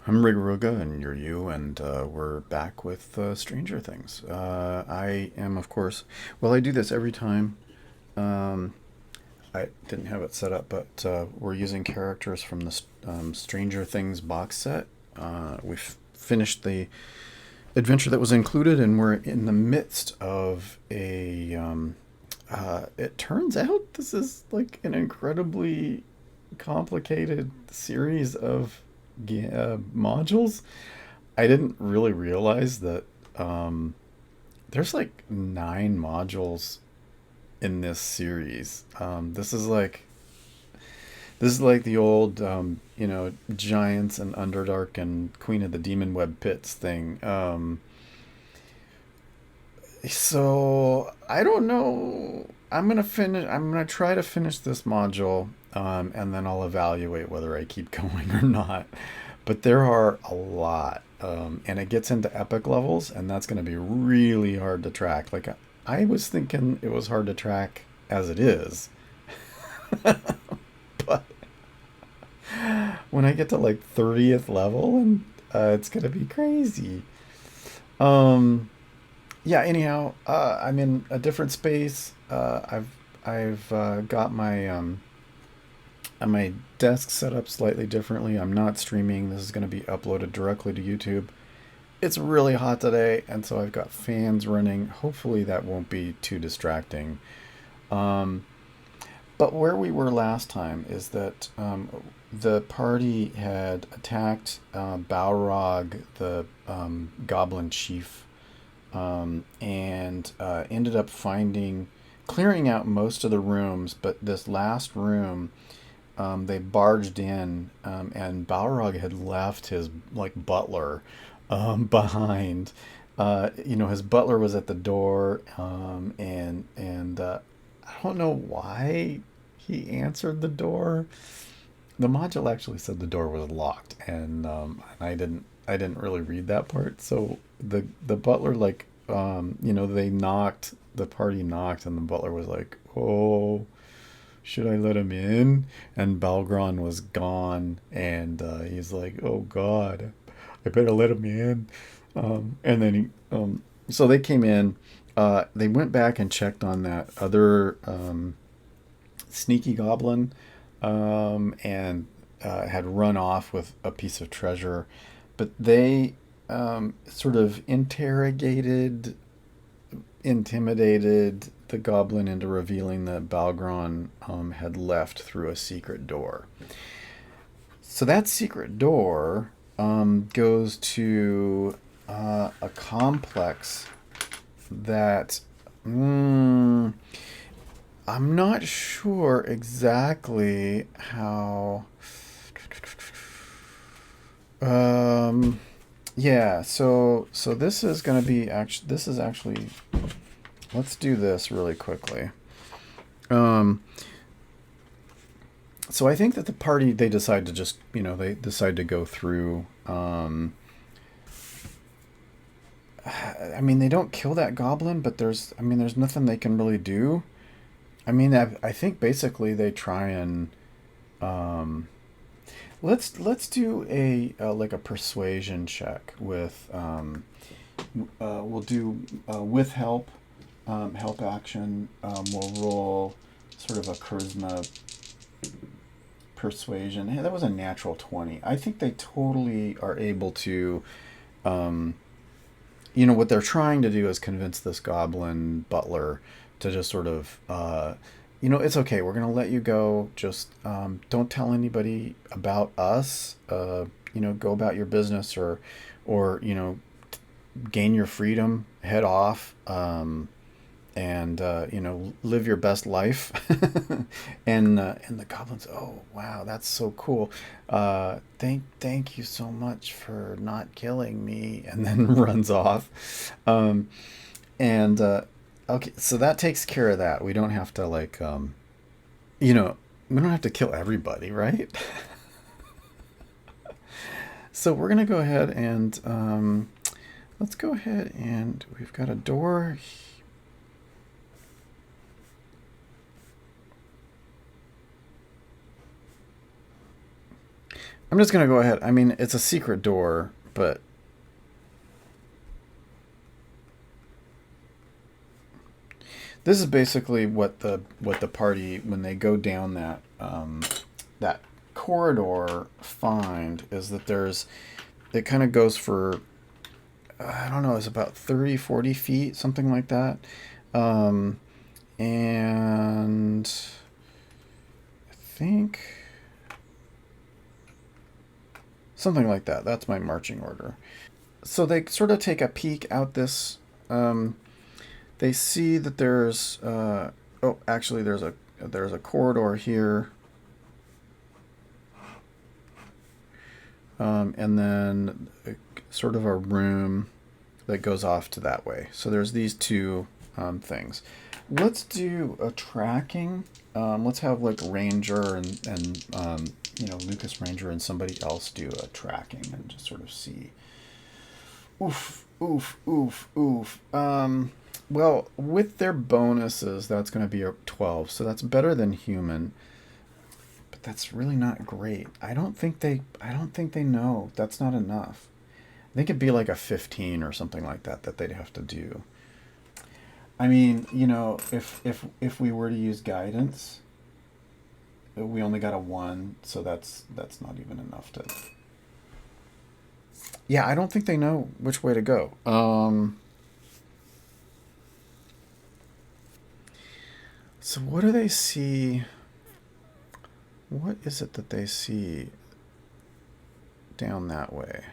I'm Rigaroga, and you're you, and we're back with Stranger Things. I am, of course, well, I do this every time. Um, I didn't have it set up, but we're using characters from the Stranger Things box set. We've finished the adventure that was included, and we're in the midst of a. It turns out this is like an incredibly complicated series of modules. I didn't really realize that um, there's like 9 modules in this series. This is like the old Giants and Underdark and Queen of the Demon Web Pits thing. So I don't know. I'm gonna try to finish this module, and then I'll evaluate whether I keep going or not. But there are a lot, and it gets into epic levels, and that's gonna be really hard to track. Like I was thinking it was hard to track as it is, but when I get to like 30th level, and it's gonna be crazy. Um, yeah. Anyhow, I'm in a different space. I've got my desk set up slightly differently. I'm not streaming. This is going to be uploaded directly to YouTube. It's really hot today, and so I've got fans running. Hopefully, that won't be too distracting. Um, but where we were last time is that the party had attacked Balrog, the Goblin chief, and ended up clearing out most of the rooms, but this last room, they barged in, and Balrog had left his like butler behind. His butler was at the door, and I don't know why he answered the door. The module actually said the door was locked, and I didn't really read that part. So the butler they knocked, the party knocked, and the butler was like, "Oh, should I let him in?" And Balgron was gone, and he's like, "Oh God, I better let him in." And then so they came in. They went back and checked on that other sneaky goblin, and had run off with a piece of treasure, but they sort of intimidated the goblin into revealing that Balgron had left through a secret door. So that secret door goes to a complex that I'm not sure exactly how. Um, yeah. So this is actually. Let's do this really quickly. Um, so I think that the party, they decide to just they decide to go through. I mean, they don't kill that goblin, but there's nothing they can really do. I mean, I think basically they try and um, let's do a like a persuasion check with we'll do with help action. We'll roll sort of a charisma persuasion. Hey, that was a natural 20. I think they totally are able to. Um, what they're trying to do is convince this goblin butler to just sort of, it's okay. We're gonna let you go. Just don't tell anybody about us. Go about your business, or gain your freedom. Head off. And live your best life. And the goblins, oh wow, that's so cool. Thank you so much for not killing me, and then runs off. And okay, so that takes care of that. We don't have to you know we don't have to kill everybody, right? So we're gonna go ahead and let's go ahead, and we've got a door. I'm just going to go ahead. I mean, it's a secret door, but this is basically what the party, when they go down that corridor, find is that it kind of goes for, I don't know, it's about 30, 40 feet, something like that. And I think something like that. That's my marching order. So they sort of take a peek out this. They see that there's. Oh, actually, there's a corridor here. And then sort of a room that goes off to that way. So there's these two things. Let's do a tracking. Let's have like Ranger and Lucas Ranger and somebody else do a tracking and just sort of see. Oof, oof, oof, oof. Well, with their bonuses, that's going to be a 12, so that's better than human. But that's really not great. I don't think they know. That's not enough. I think it'd be like a 15 or something like that they'd have to do. I mean, if we were to use guidance, we only got a 1, so that's not even enough to. Yeah, I don't think they know which way to go. So what do they see? What is it that they see down that way?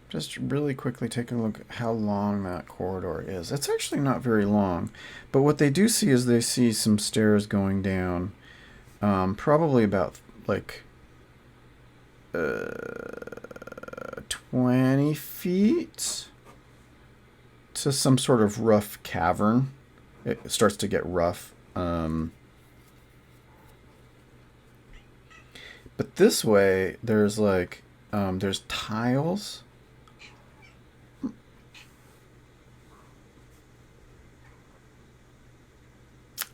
Just really quickly take a look at how long that corridor is. It's actually not very long, but what they do see is they see some stairs going down, probably about like 20 feet to some sort of rough cavern. It starts to get rough. But this way, there's like there's tiles.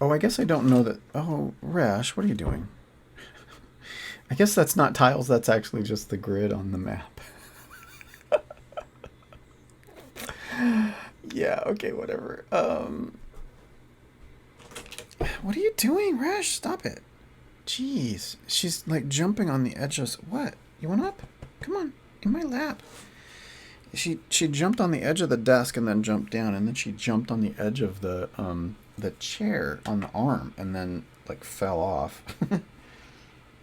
Oh, I guess I don't know that. Oh, Rash, what are you doing? I guess that's not tiles. That's actually just the grid on the map. Yeah. Okay. Whatever. What are you doing, Rash? Stop it. Jeez. She's like jumping on the edge of what? You want up? Come on, in my lap. She jumped on the edge of the desk and then jumped down, and then she jumped on the edge of the chair on the arm and then like fell off.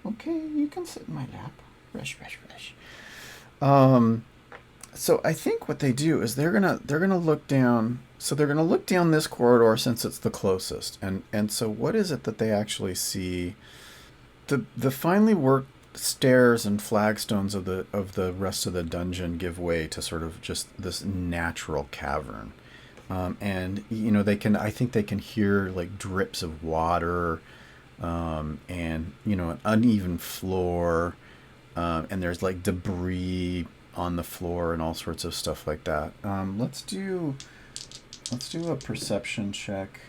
Okay, you can sit in my lap. Rush, rush, rush. So I think what they do is they're gonna look down. So they're gonna look down this corridor since it's the closest. And so what is it that they actually see? The finely worked stairs and flagstones of the rest of the dungeon give way to sort of just this natural cavern. And I think they can hear like drips of water, and an uneven floor, and there's like debris on the floor and all sorts of stuff like that. Let's do a perception check.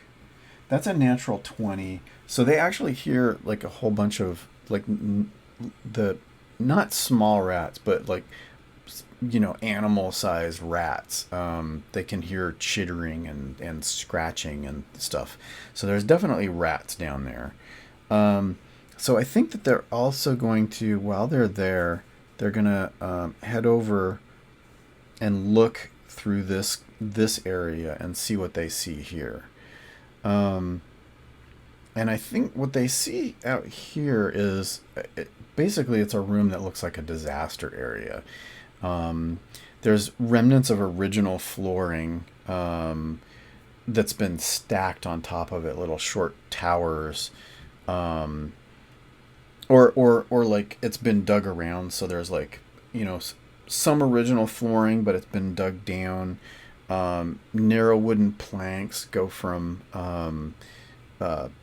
That's a natural 20. So they actually hear like a whole bunch of like the not small rats, but like animal-sized rats. They can hear chittering and scratching and stuff. So there's definitely rats down there. So I think that they're also going to, while they're there, they're gonna head over and look through this area and see what they see here. And I think what they see out here is basically it's a room that looks like a disaster area. There's remnants of original flooring that's been stacked on top of it, little short towers, or like it's been dug around. So there's like some original flooring, but it's been dug down. Narrow wooden planks go from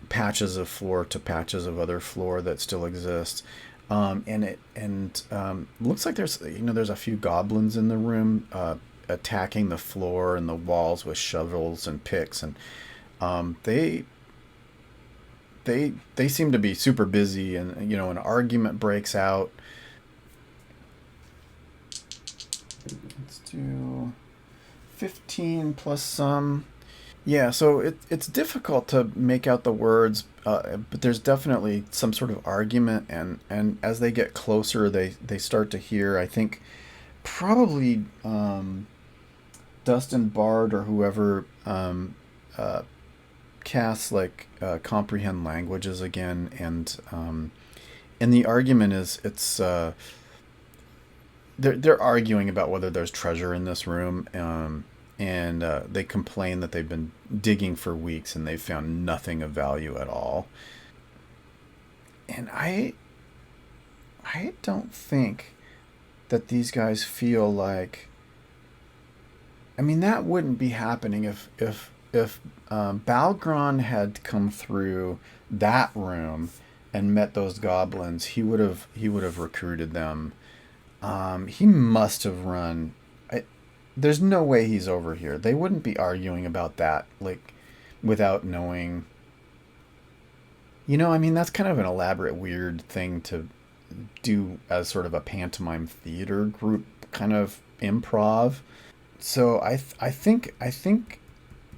patches of floor to patches of other floor that still exist. And looks like there's a few goblins in the room attacking the floor and the walls with shovels and picks, and they seem to be super busy, and an argument breaks out. Let's do 15 plus some. Yeah, so it's difficult to make out the words, but there's definitely some sort of argument, and as they get closer, they start to hear. I think probably Dustin Bard or whoever uh, casts like comprehend languages again, and the argument is they're arguing about whether there's treasure in this room, and they complain that they've been digging for weeks and they've found nothing of value at all. And I don't think that these guys feel like. I mean, that wouldn't be happening if Balgron had come through that room and met those goblins. He would have recruited them. He must have run. There's no way he's over here. They wouldn't be arguing about that like without knowing. I mean, that's kind of an elaborate, weird thing to do as sort of a pantomime theater group kind of improv. So I think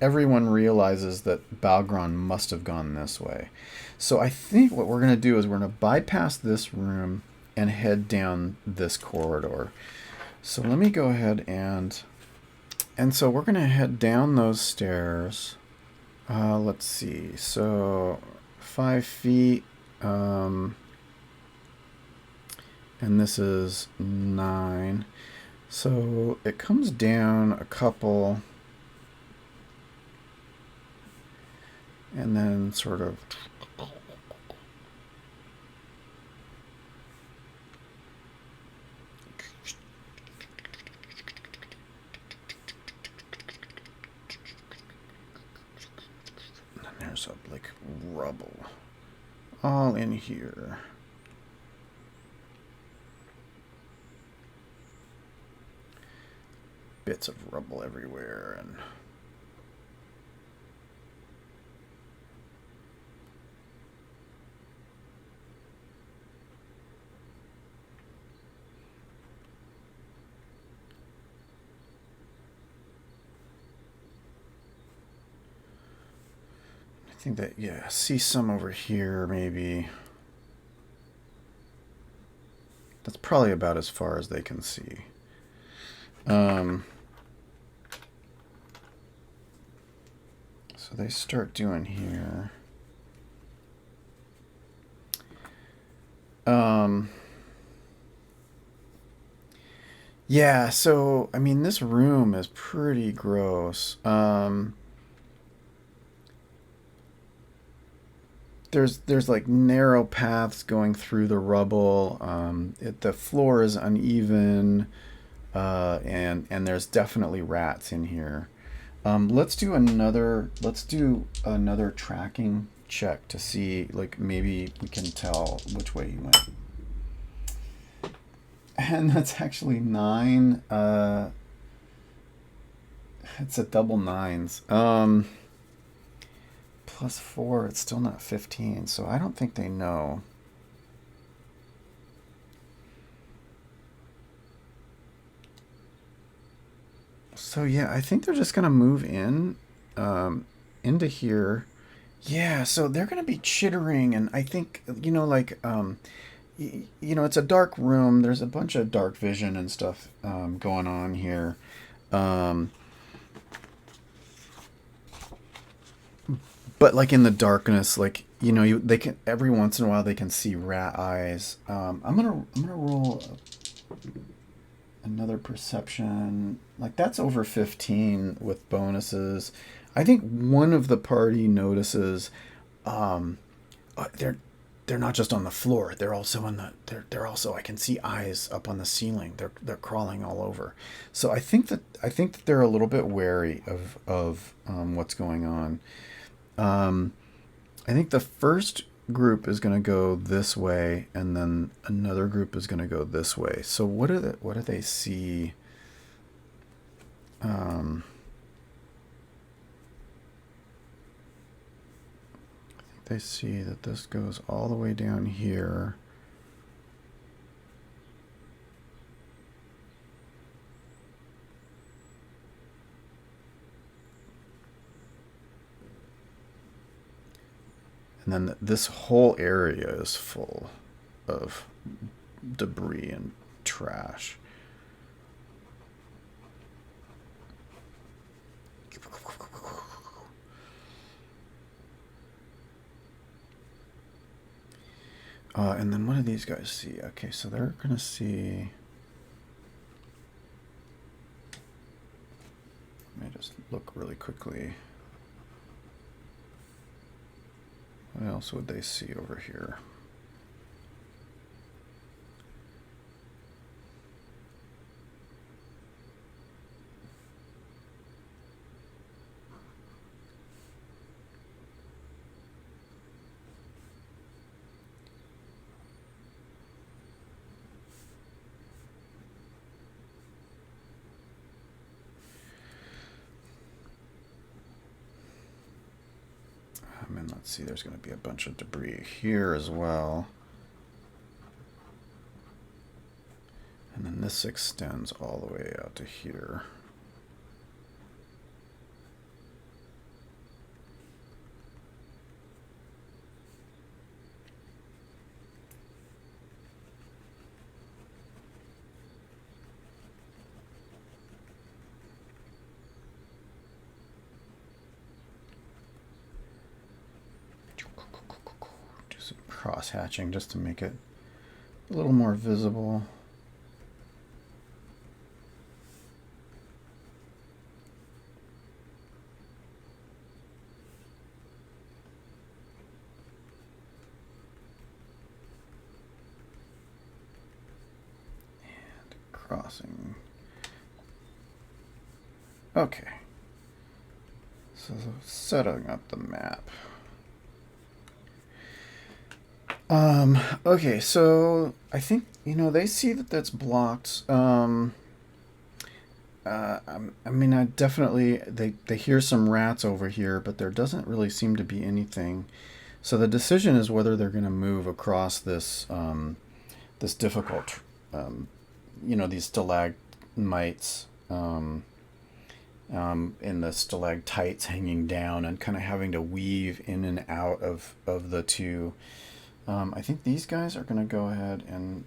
everyone realizes that Balgron must have gone this way. So I think what we're gonna do is we're gonna bypass this room and head down this corridor. So let me go ahead and so we're gonna head down those stairs. Let's see. So 5 feet. And this is 9. So it comes down a couple, and then sort of. And then there's like rubble all in here. Bits of rubble everywhere, and I think that, yeah, see some over here maybe. That's probably about as far as they can see. So they start doing here. Yeah, so I mean, this room is pretty gross. There's like narrow paths going through the rubble. The floor is uneven, and there's definitely rats in here. Let's do another tracking check to see, like, maybe we can tell which way he went. And that's actually 9. It's a double nines. Plus 4, it's still not 15, so I don't think they know. So yeah, I think they're just gonna move into here. Yeah, so they're gonna be chittering, and I think like it's a dark room. There's a bunch of dark vision and stuff going on here. Um, but like in the darkness, like they can every once in a while they can see rat eyes. I'm gonna roll another perception. Like, that's over 15 with bonuses. I think one of the party notices um, they're not just on the floor. They're also on they're also, I can see eyes up on the ceiling. They're crawling all over. So I think that they're a little bit wary of what's going on. Um, I think the first group is going to go this way, and then another group is going to go this way. So what do they see? Um, I think they see that this goes all the way down here. And then this whole area is full of debris and trash. And then what do these guys see? Okay, so they're going to see... Let me just look really quickly. What else would they see over here? And let's see, there's going to be a bunch of debris here as well. And then this extends all the way out to here. Cross hatching just to make it a little more visible. And crossing. Okay. So setting up the map. Okay, so I think, they see that that's blocked. I mean, I definitely, they hear some rats over here, but there doesn't really seem to be anything. So the decision is whether they're going to move across this, this difficult, these stalagmites, in the stalactites hanging down and kind of having to weave in and out of the two. I think these guys are going to go ahead and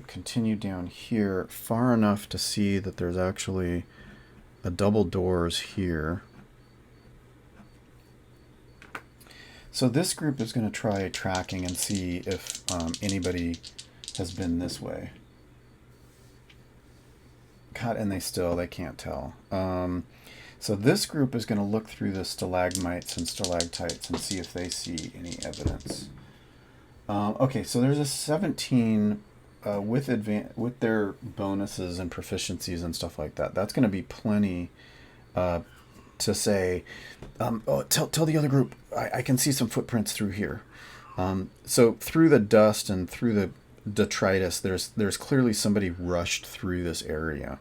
continue down here far enough to see that there's actually a double doors here. So this group is going to try tracking and see if anybody has been this way. God, and they can't tell. So this group is going to look through the stalagmites and stalactites and see if they see any evidence. Okay, so there's a 17 with their bonuses and proficiencies and stuff like that. That's going to be plenty to say, tell the other group, I can see some footprints through here. So through the dust and through the detritus, there's clearly somebody rushed through this area.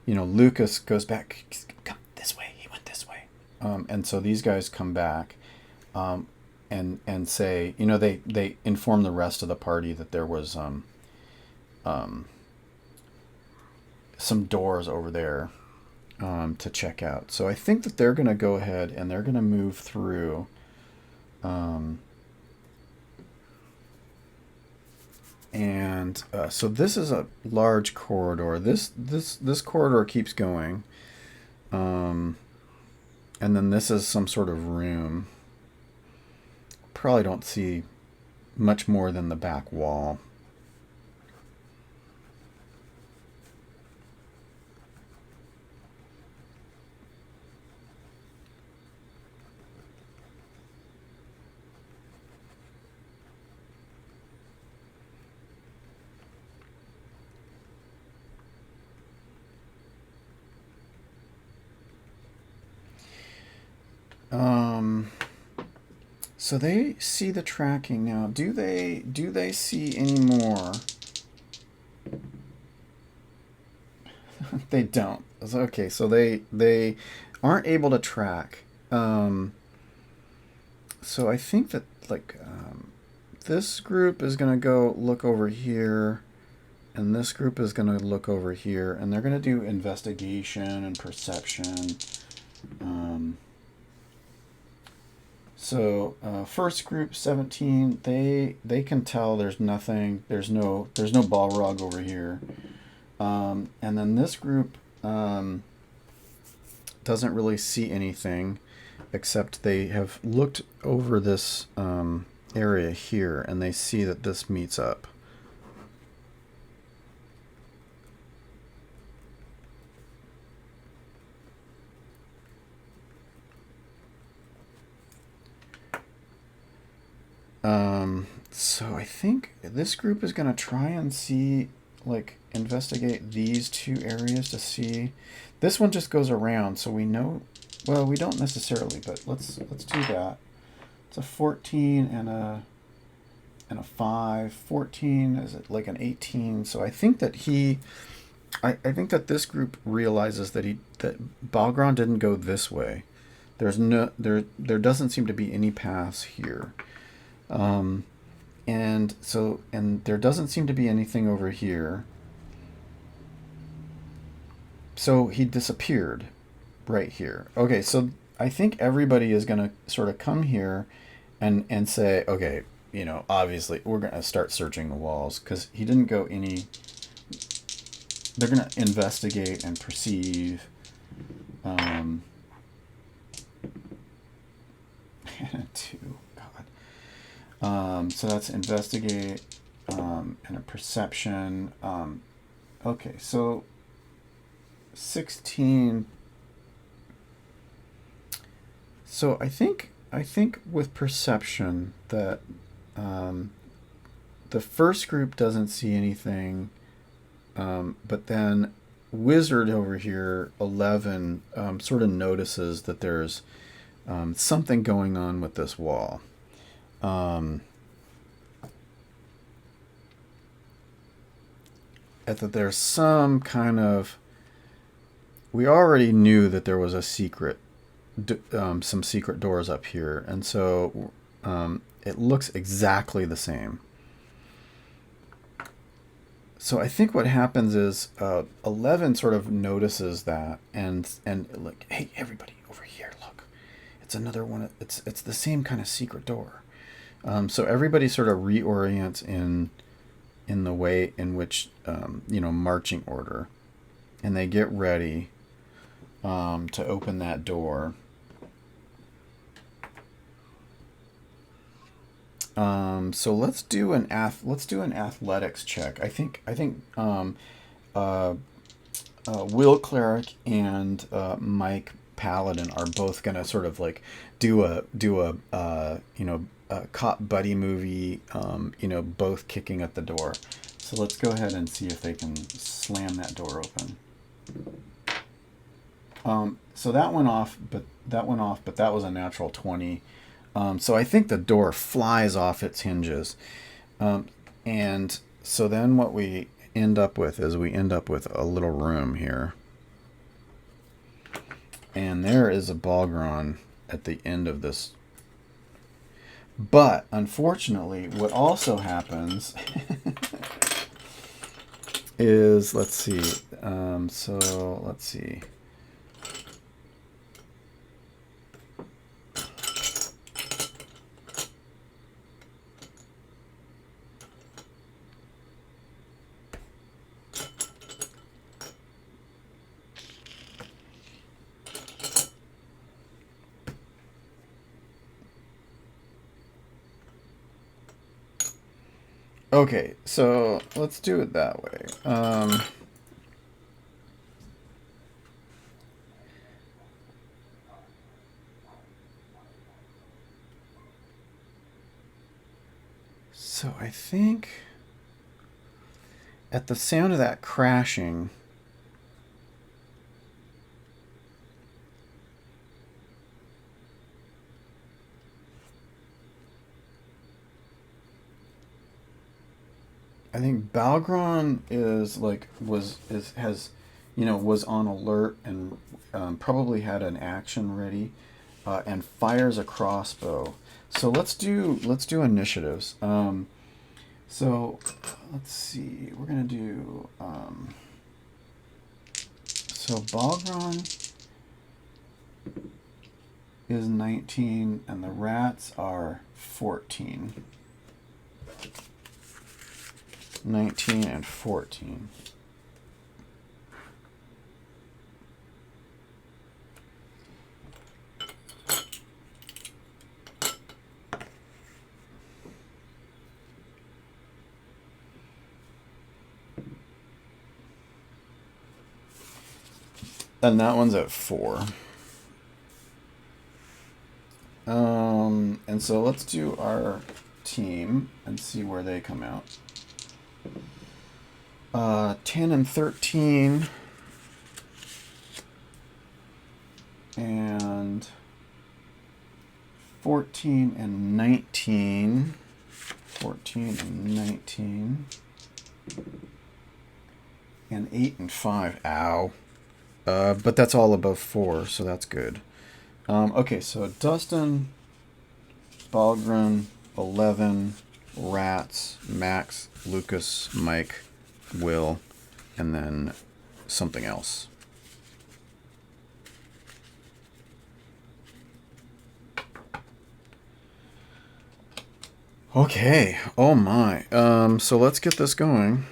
Lucas goes back. Come this way. He went this way. And so these guys come back. And say, they inform the rest of the party that there was some doors over there to check out. So I think that they're going to go ahead and they're going to move through. So this is a large corridor. This corridor keeps going. And then this is some sort of room. Probably don't see much more than the back wall. So they see the tracking now. Do they see any more? They don't. Okay, so they aren't able to track. So I think that this group is going to go look over here, and this group is going to look over here, and they're going to do investigation and perception. So first group 17, they can tell there's nothing. There's no Balrog over here. And then this group doesn't really see anything, except they have looked over this area here, and they see that this meets up. So I think this group is going to try and see, like, investigate these two areas to see. This one just goes around, so we know. Well, we don't necessarily, but let's do that. It's a 14 and a 5. 14 is like an 18. So I think that I think that this group realizes that Balgron didn't go this way. There doesn't seem to be any paths here. And there doesn't seem to be anything over here. So he disappeared right here. Okay, so I think everybody is going to sort of come here and say, okay, obviously we're going to start searching the walls, because he didn't go any. They're going to investigate and perceive. Two. So that's investigate and a perception. Okay, so 16. So I think with perception that the first group doesn't see anything, but then Wizard over here, 11, sort of notices that there's something going on with this wall. That there's some kind of. We already knew that there was a secret, some secret doors up here, and so it looks exactly the same. So I think what happens is 11 sort of notices that and like, hey, everybody over here, look, it's another one. It's the same kind of secret door. So everybody sort of reorients in the way in which marching order, and they get ready to open that door. So let's do an athletics check. I think Will Cleric and Mike Paladin are both gonna sort of like do a cop buddy movie, both kicking at the door. So let's go ahead and see if they can slam that door open. So that went off, but that was a natural 20. So I think the door flies off its hinges. And so then what we end up with is a little room here. And there is a Balgron at the end of this. But unfortunately, what also happens is, let's see. Let's see. Okay, so let's do it that way. So I think at the sound of that crashing, I think Balgron was on alert and probably had an action ready, and fires a crossbow. So let's do initiatives. So let's see. We're gonna do. So Balgron is 19, and the rats are 14. 19 and 14. And that one's at 4. And so let's do our team and see where they come out. 10 and 13. And 14 and 19. 14 and 19. And 8 and 5. Ow. But that's all above 4, so that's good. Okay, so Dustin, Balgron, 11, Rats, Max, Lucas, Mike, Will, and then something else. Okay, oh my. So let's get this going.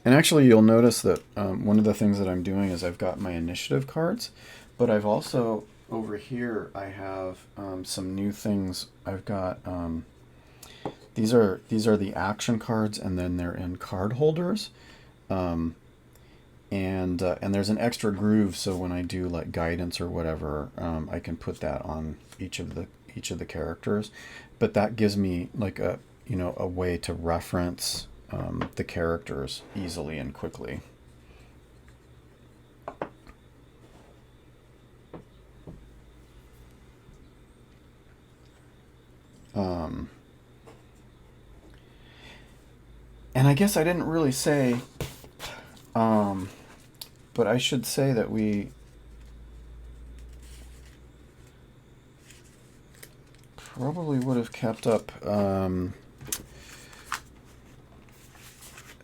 And actually, you'll notice that one of the things that I'm doing is I've got my initiative cards, but I've also, over here, I have some new things. I've got, these are the action cards, and then they're in card holders. And there's an extra groove, so when I do like guidance or whatever, I can put that on each of the characters. But that gives me like a way to reference the characters easily and quickly. And I guess I didn't really say, but I should say that we probably would have kept up.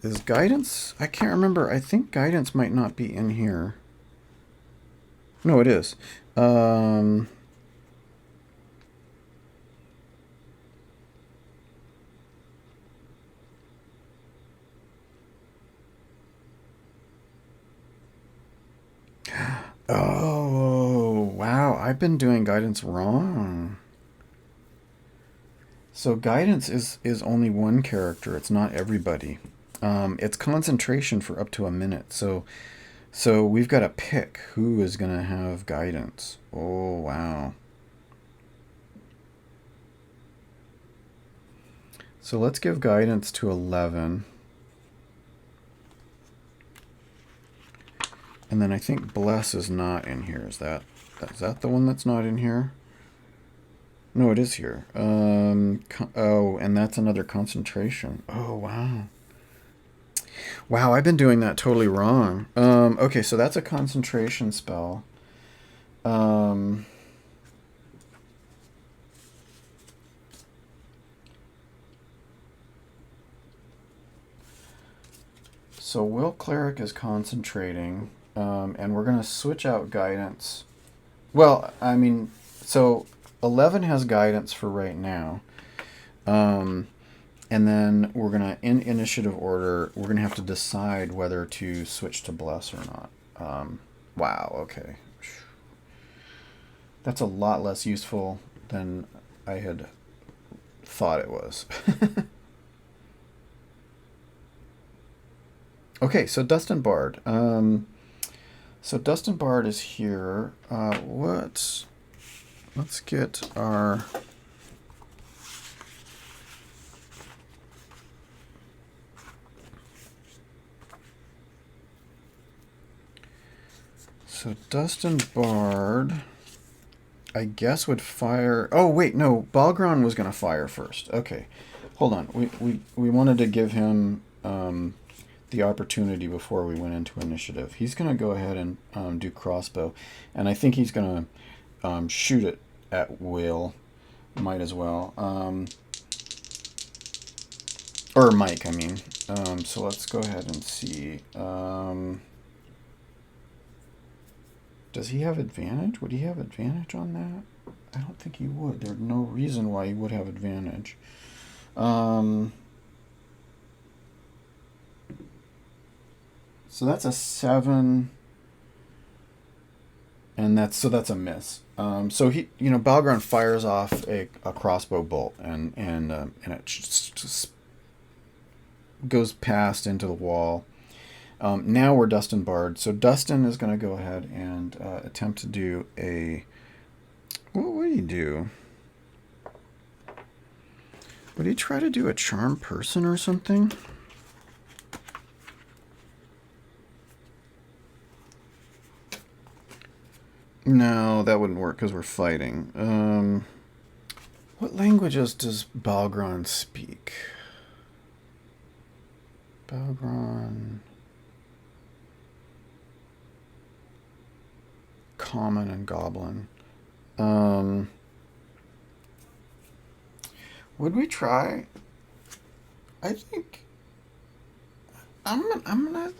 Is guidance? I can't remember. I think guidance might not be in here. No, it is. Oh, wow. I've been doing guidance wrong. So guidance is only one character. It's not everybody. It's concentration for up to a minute. So we've got to pick who is going to have guidance. Oh, wow. So let's give guidance to 11. And then I think bless is not in here. Is that the one that's not in here? No, it is here. Oh, and that's another concentration. Oh, wow. Wow, I've been doing that totally wrong. Okay, so that's a concentration spell. So Will Cleric is concentrating, and we're going to switch out guidance. Well, I mean, so 11 has guidance for right now. And then we're going to, in initiative order, we're going to have to decide whether to switch to bless or not. Wow, okay. That's a lot less useful than I had thought it was. Okay, so Dustin Bard. So Dustin Bard is here. Let's get our... So Dustin Bard, I guess, would fire... Oh, wait, no. Balgron was going to fire first. Okay. Hold on. We wanted to give him the opportunity before we went into initiative. He's going to go ahead and do crossbow. And I think he's going to shoot it at Will. Might as well. Or Mike, I mean. So let's go ahead and see. Does he have advantage? Would he have advantage on that? I don't think he would. There's no reason why he would have advantage. So that's a 7, and that's a miss. So he, Balgron fires off a crossbow bolt, and it just goes past into the wall. Now we're Dustin Bard. So Dustin is going to go ahead and attempt to do a... What would he do? Would he try to do a charm person or something? No, that wouldn't work because we're fighting. What languages does Balgron speak? Balgron... Common and Goblin. Would we try? I think I'm gonna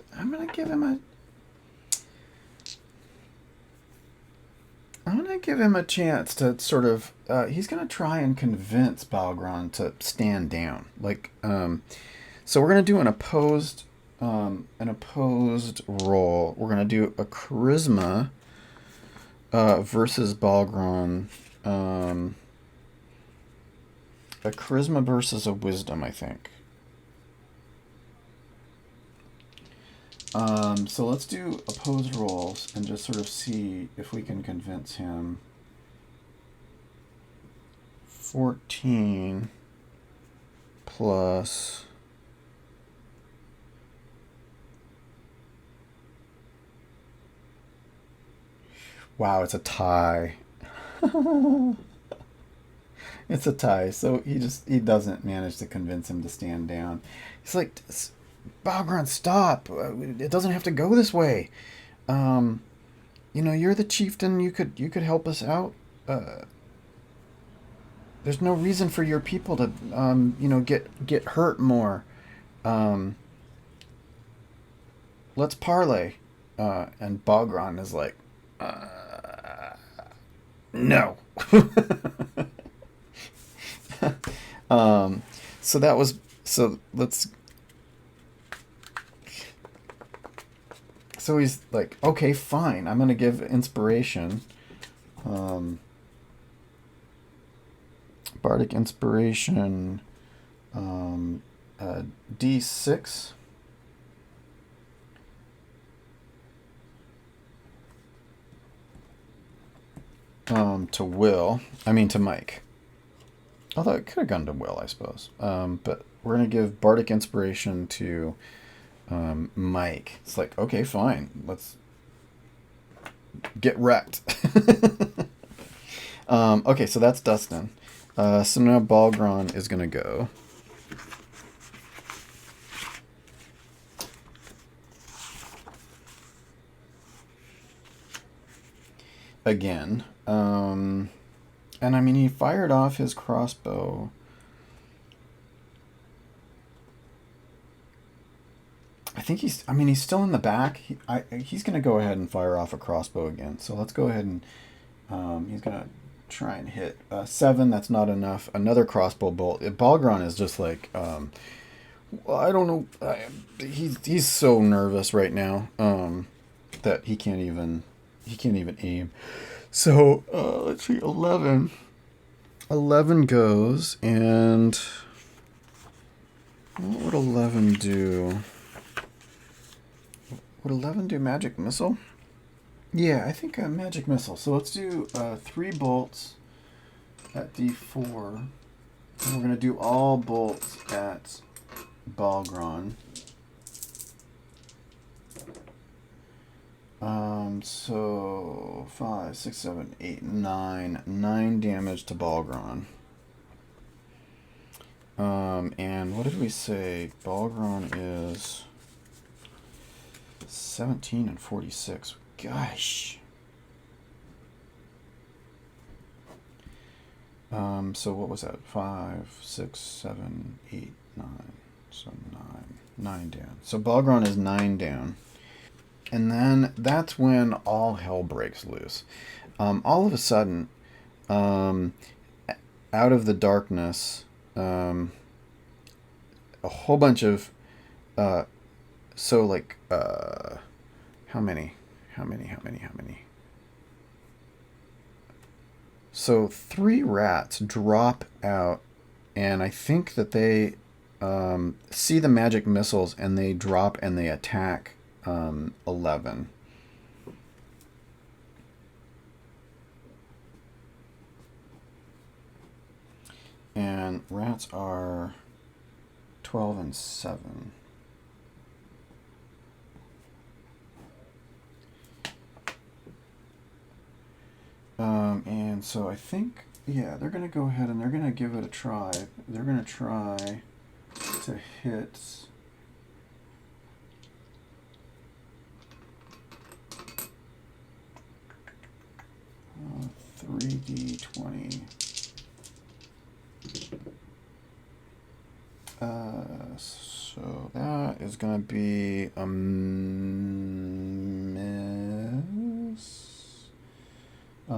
give him a chance to sort of he's gonna try and convince Balgron to stand down. So we're gonna do an opposed roll. We're gonna do a charisma versus Balgron. A charisma versus a wisdom, I think. So let's do opposed rolls and just sort of see if we can convince him. 14 plus... Wow, it's a tie. It's a tie, so he doesn't manage to convince him to stand down. He's like, Balgron, stop! It doesn't have to go this way. You're the chieftain. You could help us out. There's no reason for your people to get hurt more. Let's parley. And Balgron is like, no. So that was, so let's, so he's like, okay, fine, I'm gonna give inspiration, bardic inspiration, D6, to Mike. Although it could have gone to Will, I suppose. But we're going to give Bardic Inspiration to Mike. It's like, okay, fine. Let's get wrecked. Okay, so that's Dustin. So now Balgron is going to go. Again. And I mean, he fired off his crossbow. I think he's still in the back. He's going to go ahead and fire off a crossbow again. So let's go ahead and, he's going to try and hit 7. That's not enough. Another crossbow bolt. Balgron is just like, well, I don't know. He's so nervous right now, that he can't even aim. So, let's see, 11. 11 goes, and what would 11 do? Would 11 do magic missile? Yeah, I think a magic missile. So let's do 3 bolts at D4. And we're going to do all bolts at Balgron. So 5, 6, 7, 8, 9. 9 damage to Balgron. And what did we say? Balgron is 17 and 46. Gosh. So what was that? 5, 6, 7, 8, 9. So 9. 9 down. So Balgron is 9 down. And then that's when all hell breaks loose. All of a sudden, um, out of the darkness, a whole bunch of uh, so like how many? How many? How many? How many? So three rats drop out, and I think that they see the magic missiles, and they drop and they attack 11. And rats are 12 and 7. And so I think, yeah, they're going to go ahead and they're going to give it a try. They're going to try to hit 3d20. So that is going to be a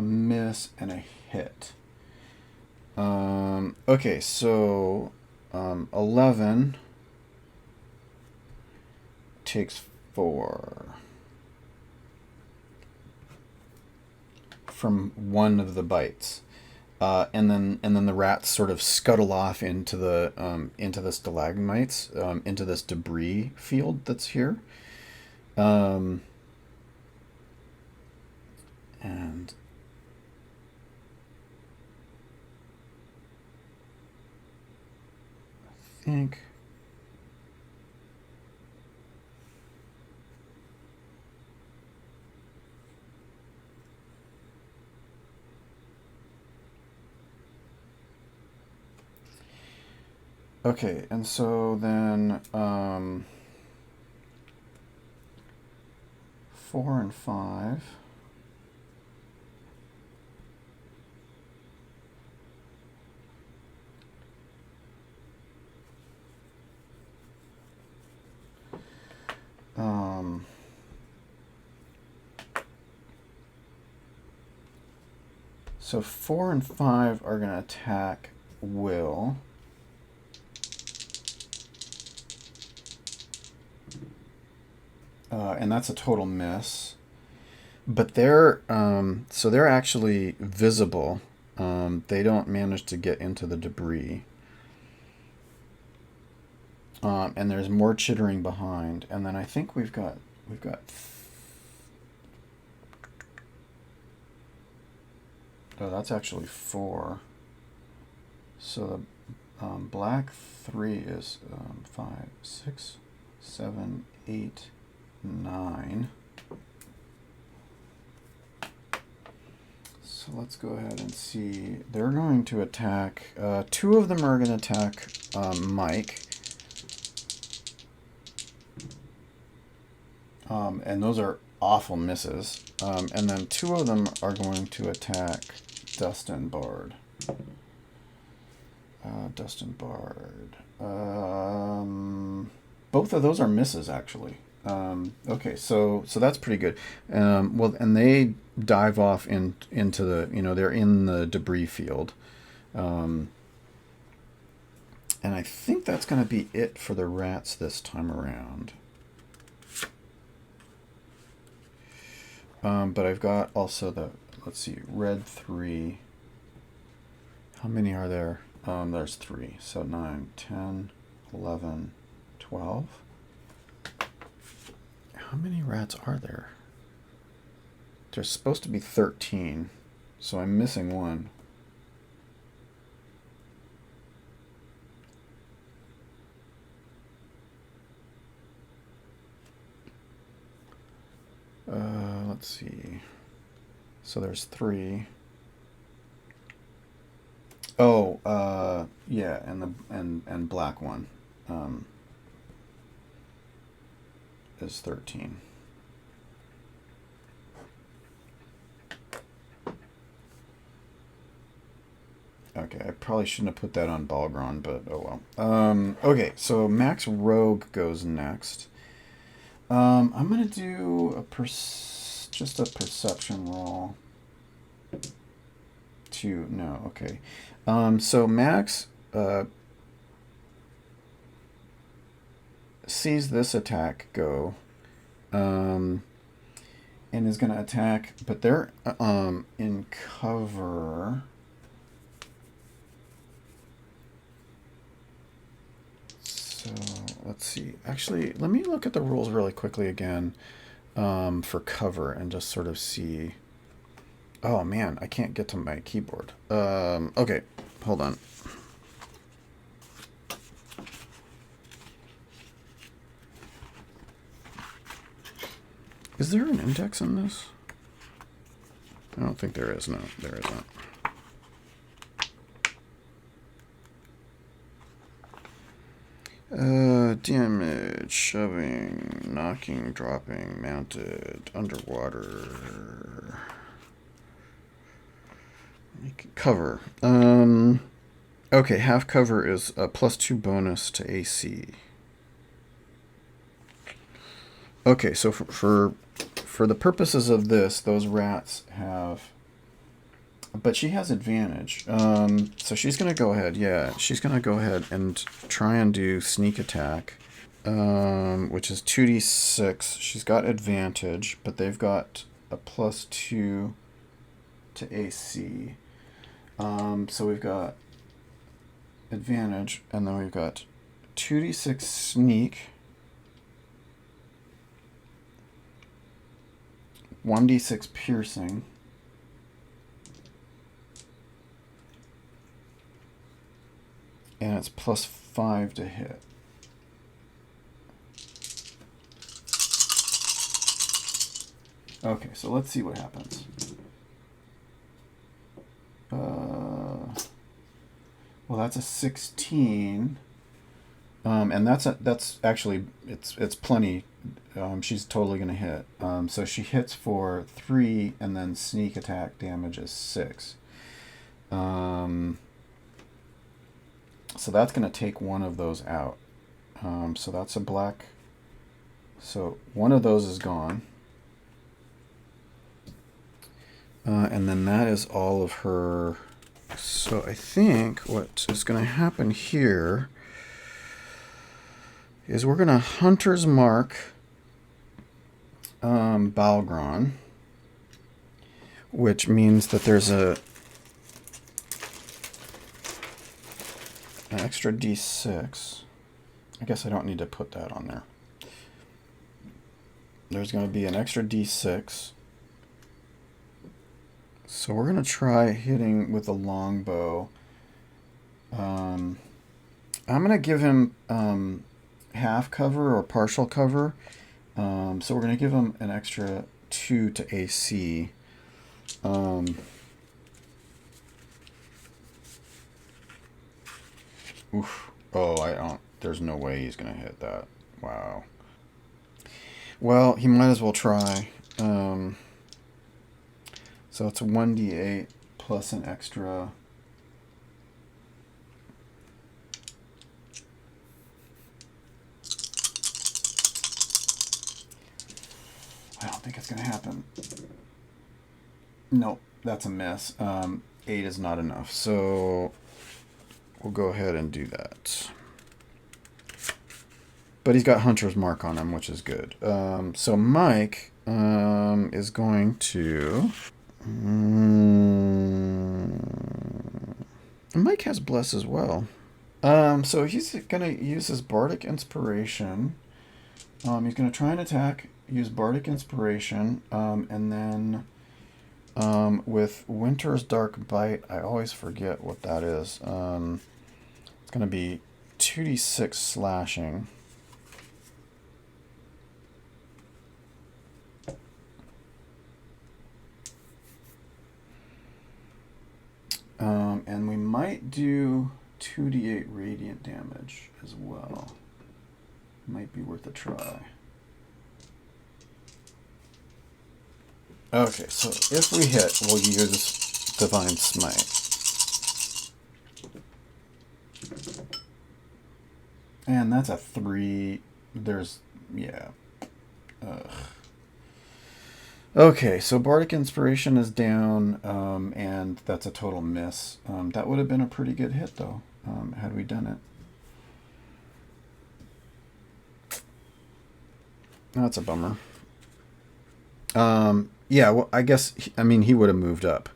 miss and a hit. Okay, so 11 takes 4 from one of the bites. And then the rats sort of scuttle off into the stalagmites, into this debris field that's here, and I think. Okay, and so then 4 and 5. So 4 and 5 are going to attack Will. And that's a total miss. But they're actually visible. They don't manage to get into the debris. And there's more chittering behind. And then I think we've got oh, that's actually 4. So the black 3 is 5, 6, 7, 8, 9. So let's go ahead and see. They're going to attack. 2 of them are going to attack Mike. And those are awful misses. And then 2 of them are going to attack Dustin Bard. Dustin Bard. Both of those are misses, actually. Okay, so that's pretty good. Well, and they dive off into the, they're in the debris field. And I think that's going to be it for the rats this time around. But I've got also let's see, red 3. How many are there? There's 3. So 9, 10, 11, 12. How many rats are there? There's supposed to be 13, so I'm missing 1. Let's see. So there's 3. Oh, yeah, and black 1 is 13. Okay, I probably shouldn't have put that on Balgron, but oh well. Okay, so Max Rogue goes next. I'm gonna do just a perception roll. No, okay. So Max sees this attack go, and is gonna attack, but they're in cover. So let's see. Actually, let me look at the rules really quickly again for cover and just sort of see. Oh man, I can't get to my keyboard. Okay, hold on. Is there an index in this? I don't think there is. No, there isn't. Damage, shoving, knocking, dropping, mounted, underwater. Cover. Okay, half cover is a +2 bonus to AC. Okay, so for the purposes of this, those rats have... But she has advantage. So she's going to go ahead. Yeah, she's going to go ahead and try and do sneak attack, which is 2d6. She's got advantage, but they've got a +2 to AC. So we've got advantage, and then we've got 2d6 sneak, 1d6 piercing, and it's +5 to hit. Okay, so let's see what happens. Well, that's a 16, and that's actually it's plenty. She's totally gonna hit. So she hits for 3, and then sneak attack damage is 6. So that's gonna take one of those out. So that's a black. So one of those is gone. And then that is all of her. So I think what is going to happen here is we're going to Hunter's Mark Balgron, which means that there's an extra d6. I guess I don't need to put that on there. There's going to be an extra d6. So we're going to try hitting with a longbow. I'm going to give him half cover or partial cover. So we're going to give him an extra 2 to AC. Oof. Oh, I don't. There's no way he's going to hit that. Wow. Well, he might as well try. So it's a 1d8 plus an extra. I don't think it's going to happen. Nope, that's a miss. 8 is not enough. So we'll go ahead and do that. But he's got Hunter's Mark on him, which is good. So Mike is going to... Mike has Bless as well. So he's going to use his Bardic Inspiration. He's going to try and attack, use Bardic Inspiration, and then with Winter's Dark Bite, I always forget what that is. It's going to be 2d6 slashing. And we might do 2d8 radiant damage as well. Might be worth a try. Okay, so if we hit, we'll use Divine Smite. And that's a 3. There's, yeah. Ugh. Okay, so Bardic Inspiration is down, and that's a total miss. That would have been a pretty good hit, though, had we done it. That's a bummer. Yeah, well, I guess, he would have moved up.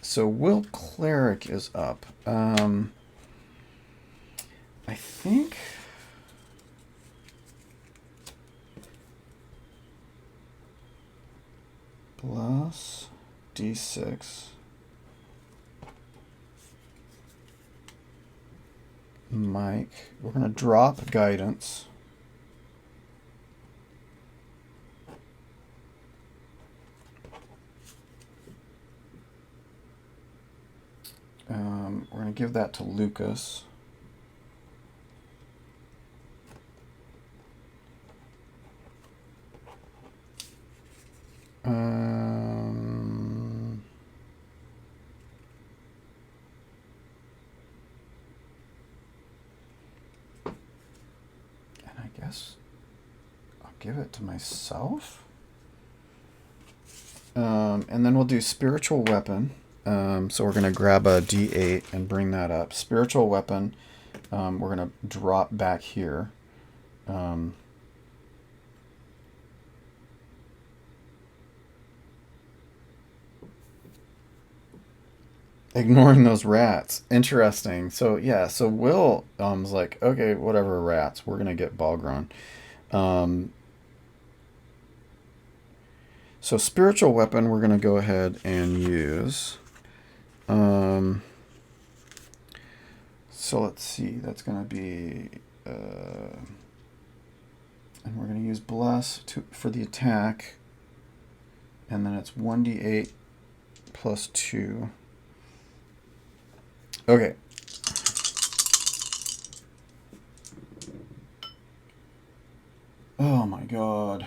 So Will Cleric is up. I think... Plus D6. Mike. We're going to drop guidance. We're going to give that to Lucas. And I guess I'll give it to myself. And then we'll do Spiritual Weapon. So we're going to grab a D8 and bring that up. Spiritual Weapon, we're going to drop back here. Ignoring those rats. Interesting. So, yeah, so Will was like, okay, whatever, rats. We're going to get Balgron. So Spiritual Weapon we're going to go ahead and use. So let's see. That's going to be... and we're going to use Bless for the attack. And then it's 1d8 plus 2. Okay. Oh my god.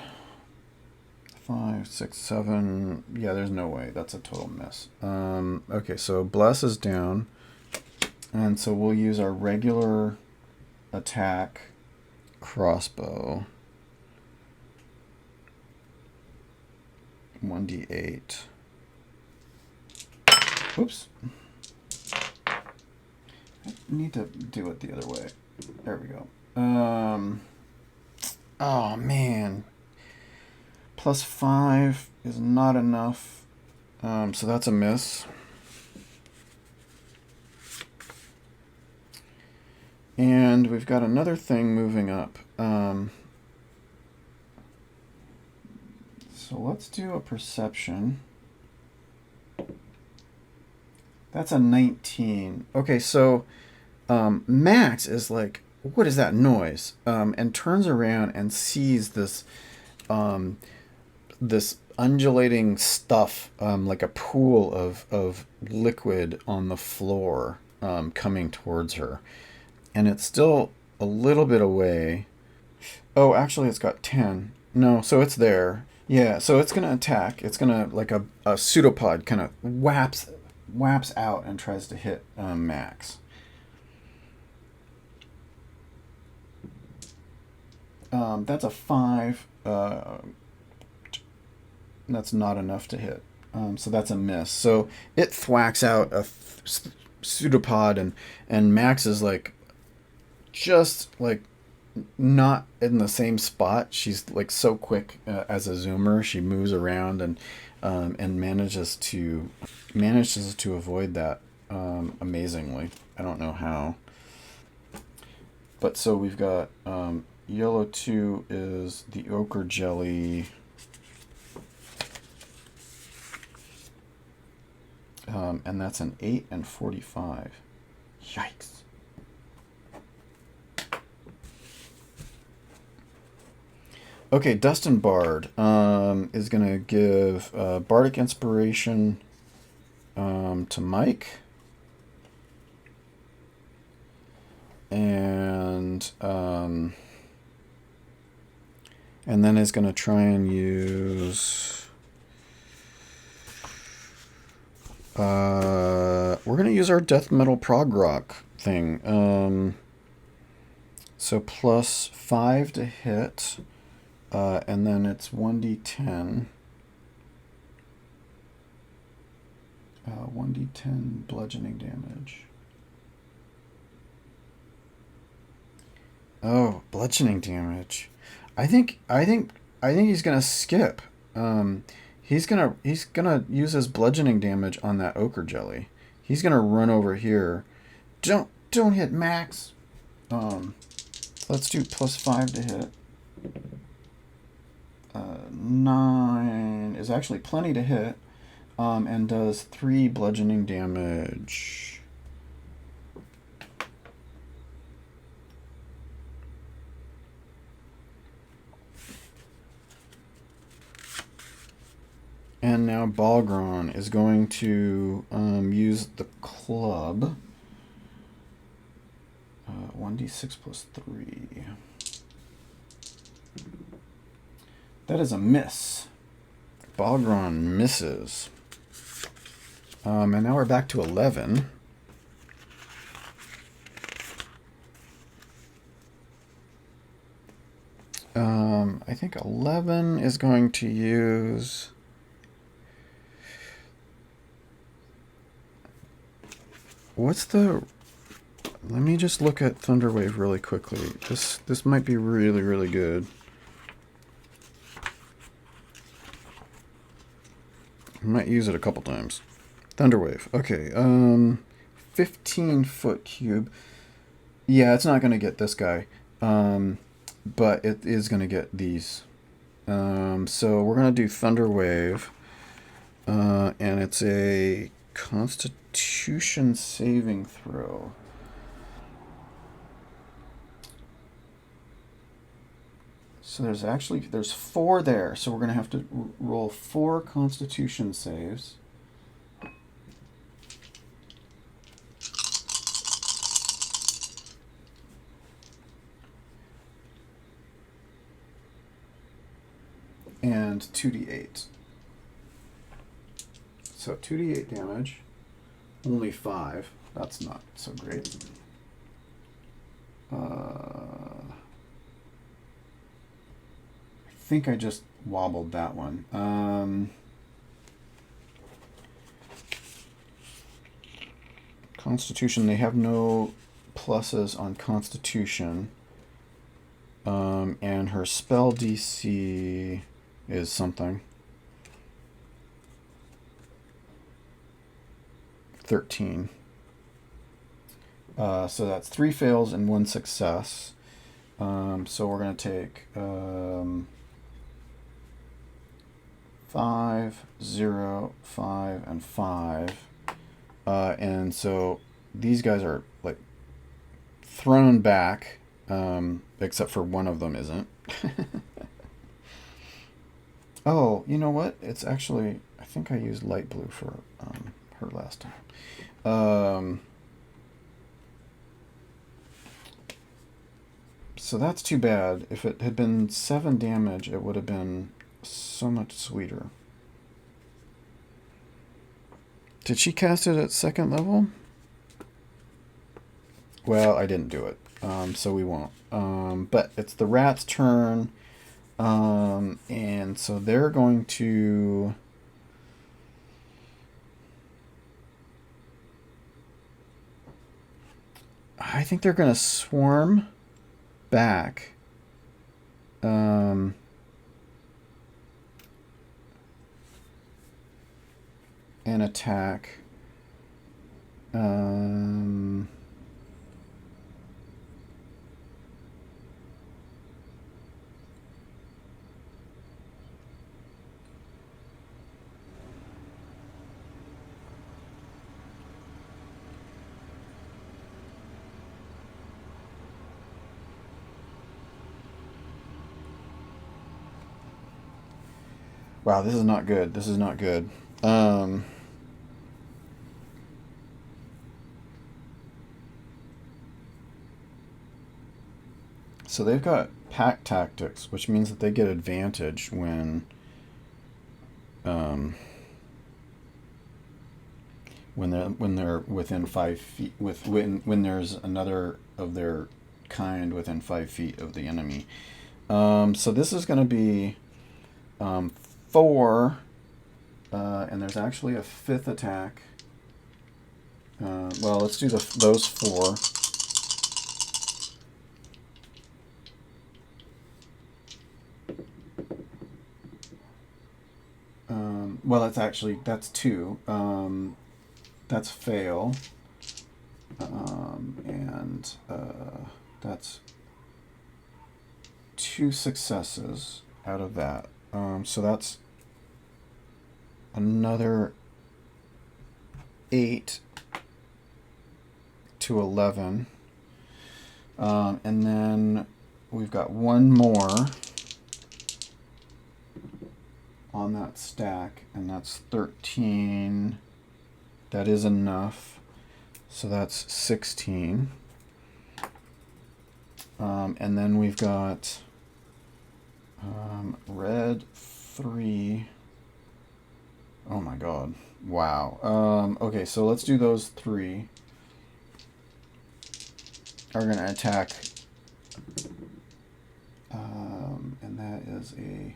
5, 6, 7. Yeah, there's no way. That's a total miss. Okay, so Bless is down. And so we'll use our regular attack crossbow. 1d8. Oops. I need to do it the other way. There we go. Oh, man. Plus 5 is not enough. So that's a miss. And we've got another thing moving up. So let's do a perception. That's a 19. Okay, so Max is like, what is that noise? And turns around and sees this this undulating stuff, like a pool of liquid on the floor, coming towards her. And it's still a little bit away. Oh, actually, it's got 10. No, so it's there. Yeah, so it's going to attack. It's going to, like a pseudopod, kind of whaps out and tries to hit Max. That's a 5. That's not enough to hit. So that's a miss. So it thwacks out a pseudopod, and Max is like, just like not in the same spot. She's like so quick as a zoomer. She moves around and manages to avoid that amazingly. I don't know how. But so we've got yellow 2 is the ochre jelly. And that's an 8 and 45. Yikes. Okay, Dustin Bard is going to give Bardic Inspiration to Mike. And then is going to try and use... we're going to use our death metal prog rock thing. So plus 5 to hit, and then it's 1d10. 1d10 bludgeoning damage. Oh, bludgeoning damage. I think he's gonna skip. He's gonna use his bludgeoning damage on that ochre jelly. He's gonna run over here. Don't hit Max. Let's do plus 5 to hit. 9 is actually plenty to hit. And does 3 bludgeoning damage. And now Balgron is going to use the club. 1d6 plus 3. That is a miss. Balgron misses. And now we're back to 11. I think 11 is going to use... What's the... Let me just look at Thunderwave really quickly. This might be really, really good. I might use it a couple times. Thunderwave. Okay. 15-foot cube. Yeah, it's not going to get this guy. But it is going to get these. So we're going to do Thunderwave. And it's a Constitution saving throw. So there's 4 there. So we're going to have to roll 4 Constitution saves. And 2d8. So 2d8 damage. Only 5. That's not so great. I think I just wobbled that one. Constitution, they have no pluses on Constitution. And her spell DC is something. 13. So that's 3 fails and 1 success. So we're going to take 5, 0, 5, and 5. And so these guys are like thrown back, except for one of them isn't. Oh, you know what? It's actually, I think I used light blue for her last time. So that's too bad. If it had been 7 damage, it would have been so much sweeter. Did she cast it at 2nd level? Well, I didn't do it, so we won't. But it's the rat's turn, and so they're going to... I think they're going to swarm back. And attack. Wow, this is not good. This is not good. So they've got pack tactics, which means that they get advantage when they're within 5 feet when there's another of their kind within 5 feet of the enemy. So this is going to be 4, and there's actually a 5th attack. Well, let's do those 4. Well, that's 2. That's fail. And that's 2 successes out of that. So that's another 8 to 11. And then we've got one more on that stack, and that's 13. That is enough. So that's 16. And then we've got red 3. Oh my god. Wow. Okay, so let's do those 3. Are going to attack. And that is a...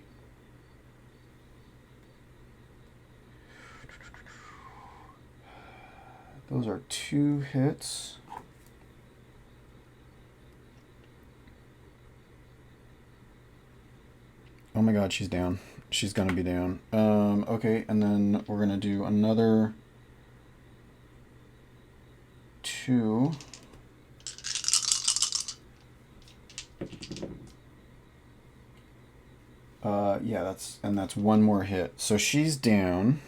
Those are 2 hits. Oh my god, she's down. She's gonna be down. Okay, and then we're gonna do another 2. Yeah, that's one more hit. So she's down.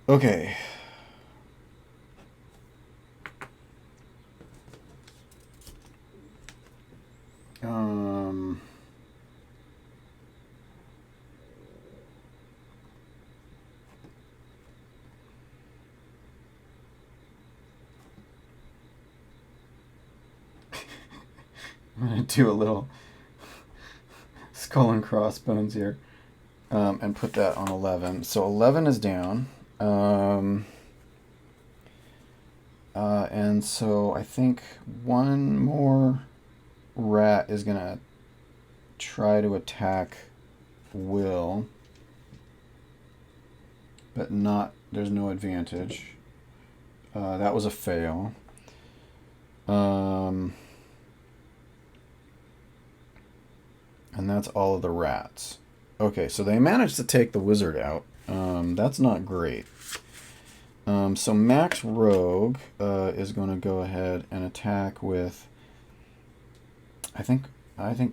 Okay. I'm going to do a little skull and crossbones here, and put that on 11. So 11 is down. And so I think one more rat is going to try to attack Will, but there's no advantage. That was a fail. And that's all of the rats. Okay, so they managed to take the wizard out. That's not great. So Max Rogue is going to go ahead and attack with... I think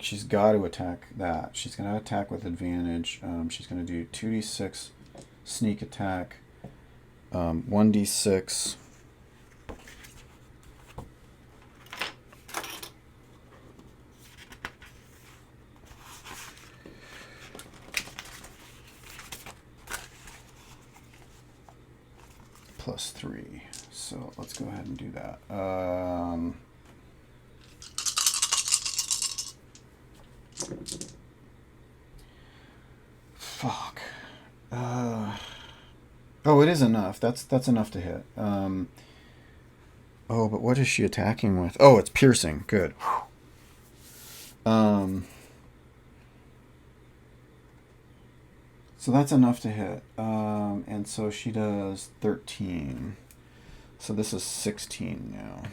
she's got to attack that. She's going to attack with advantage. She's going to do 2d6 sneak attack, 1d6... plus 3. So let's go ahead and do that. Fuck. Oh, it is enough. That's enough to hit. Oh, but what is she attacking with? Oh, it's piercing. Good. So that's enough to hit. And so she does 13. So this is 16 now.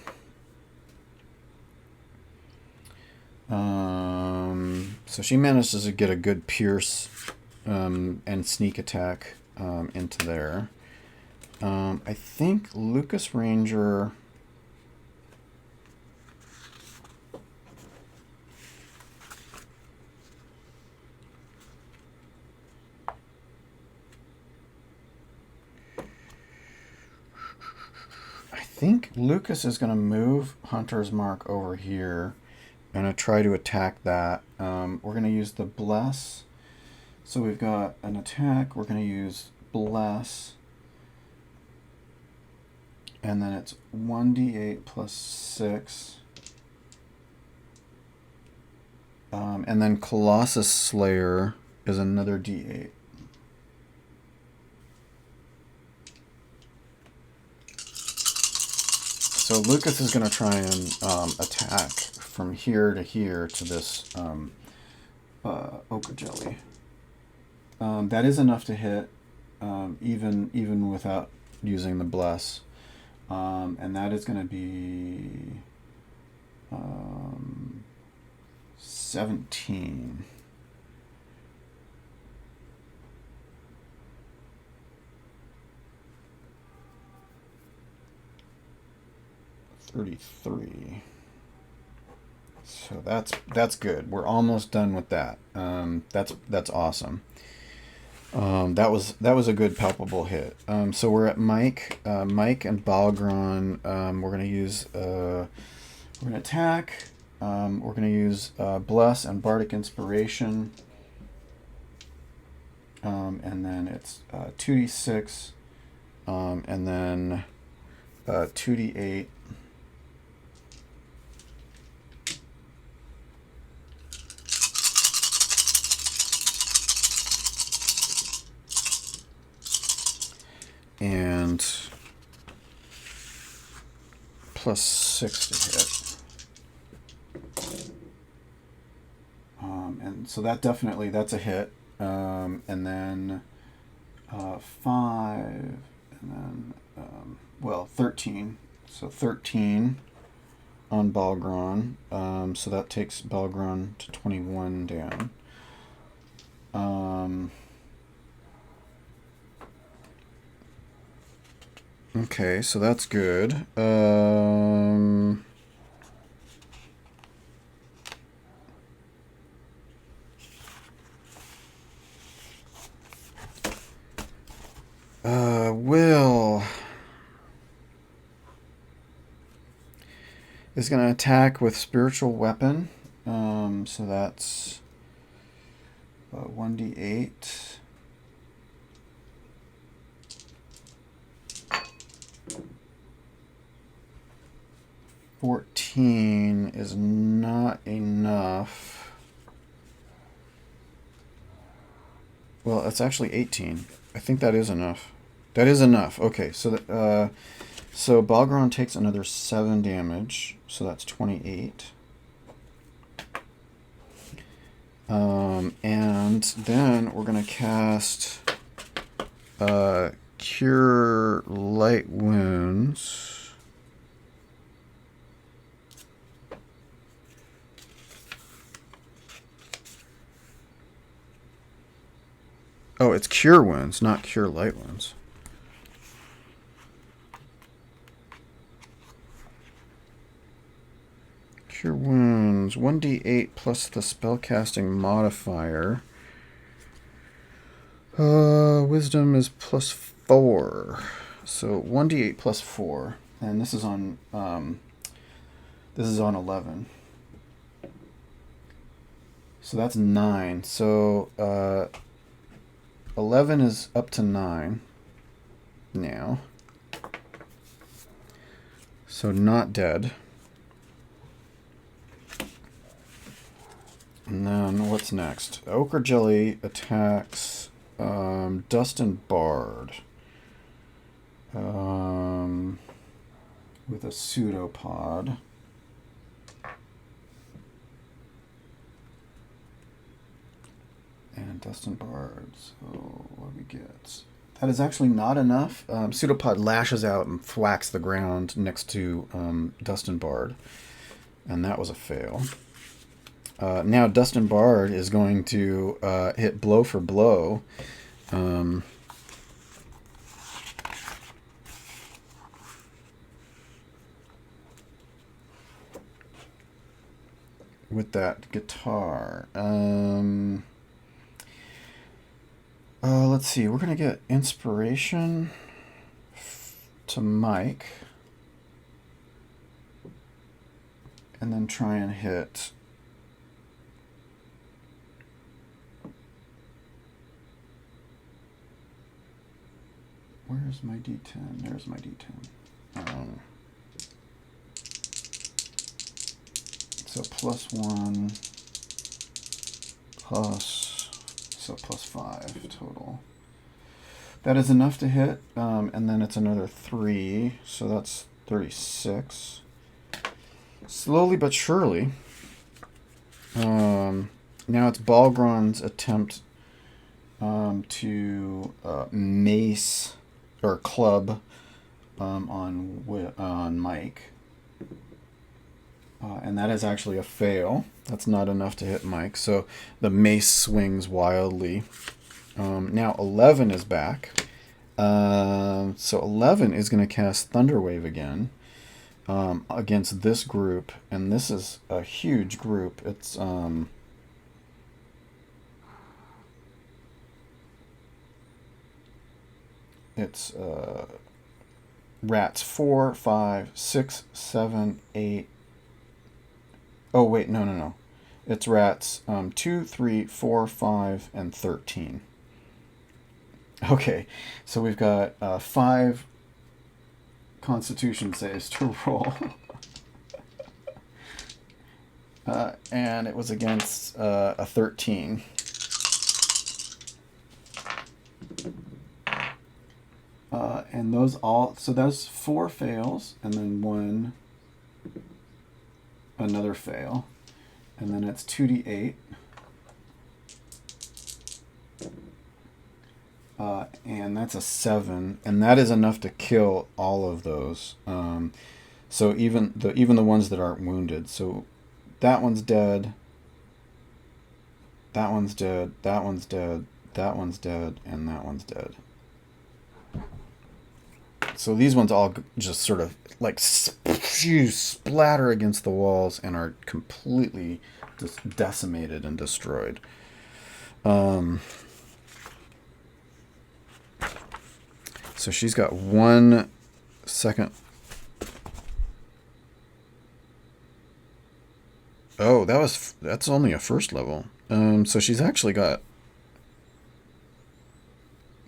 So she manages to get a good pierce and sneak attack into there. I think Lucas Ranger... I think Lucas is going to move Hunter's Mark over here and try to attack that. We're going to use the Bless. So we've got an attack. We're going to use Bless. And then it's 1d8 plus 6. And then Colossus Slayer is another d8. so Lucas is going to try and attack from here to here to this ochre jelly. That is enough to hit, even without using the bless. And that is going to be 17. $33. So that's good. We're almost done with that. That's awesome. That was a good palpable hit. So we're at Mike. Mike and Balgron. We're gonna use. We're gonna attack. We're gonna use Bless and Bardic Inspiration. And then it's 2d6, and then 2d8. And +6 to hit. And so that's a hit. And then 5, and then, 13. So 13 on Balgron. So that takes Balgron to 21 down. Okay, so that's good. Will is going to attack with Spiritual Weapon. So that's 1d8. $14 is not enough. Well, it's actually 18. I think that is enough. That is enough. Okay, so so Balgron takes another 7 damage, so that's 28. And then we're gonna cast Cure Light Wounds. Oh, it's Cure Wounds, not Cure Light Wounds. Cure Wounds, 1d8 plus the spellcasting modifier. Wisdom is +4. So 1d8 plus 4. And this is on 11. So that's 9. So 11 is up to 9 now. So not dead. And then what's next? Ochre Jelly attacks Dust and Bard with a pseudopod. And Dust and Bard. So what do we get? That is actually not enough. Pseudopod lashes out and thwacks the ground next to Dust and Bard. And that was a fail. Now Dust and Bard is going to hit blow for blow. With that guitar. Let's see. We're going to get inspiration to Mike. And then try and hit... Where's my D10? There's my D10. So +1 plus, so +5 total. That is enough to hit, and then it's another 3, so that's 36. Slowly but surely. Now it's Balgron's attempt to mace or club on Mike. And that is actually a fail. That's not enough to hit Mike. So the mace swings wildly. Now 11 is back. So 11 is going to cast Thunderwave again against this group. And this is a huge group. It's rats 4, 5, 6, 7, 8. Oh, wait, no. It's rats 2, 3, 4, 5, and 13. Okay, so we've got 5 Constitution saves to roll. And it was against a 13. And so those 4 fails, and then another fail, and then it's 2d8. And that's a 7, and that is enough to kill all of those. So even the ones that aren't wounded. So that one's dead. That one's dead. That one's dead. That one's dead, and that one's dead. So these ones all just sort of like splatter against the walls and are completely just decimated and destroyed. So she's got 1 second. Oh, that's only a first level. So she's actually got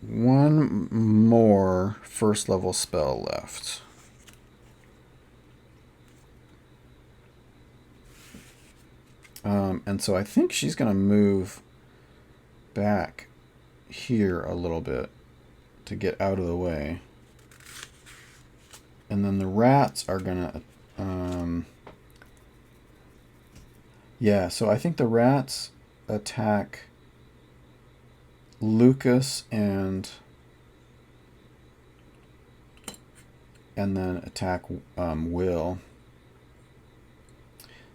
1 more first level spell left. And so I think she's going to move back here a little bit to get out of the way. And then the rats are going to... yeah, so I think the rats attack Lucas and then attack Will.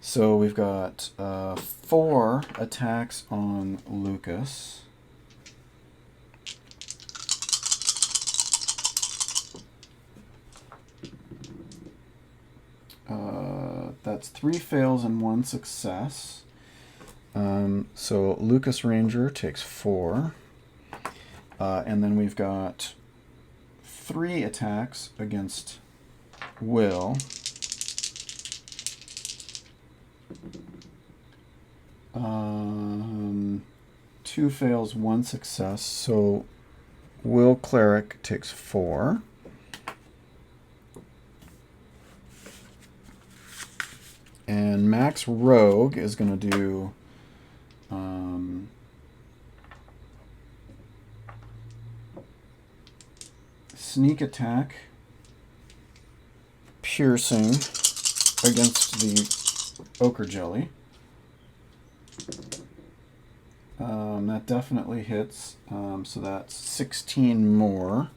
So we've got 4 attacks on Lucas. That's 3 fails and 1 success. So Lucas Ranger takes 4. And then we've got 3 attacks against Will. Two fails, 1 success. So Will Cleric takes 4. And Max Rogue is going to do sneak attack, piercing against the ochre jelly. That definitely hits. So that's 16 more.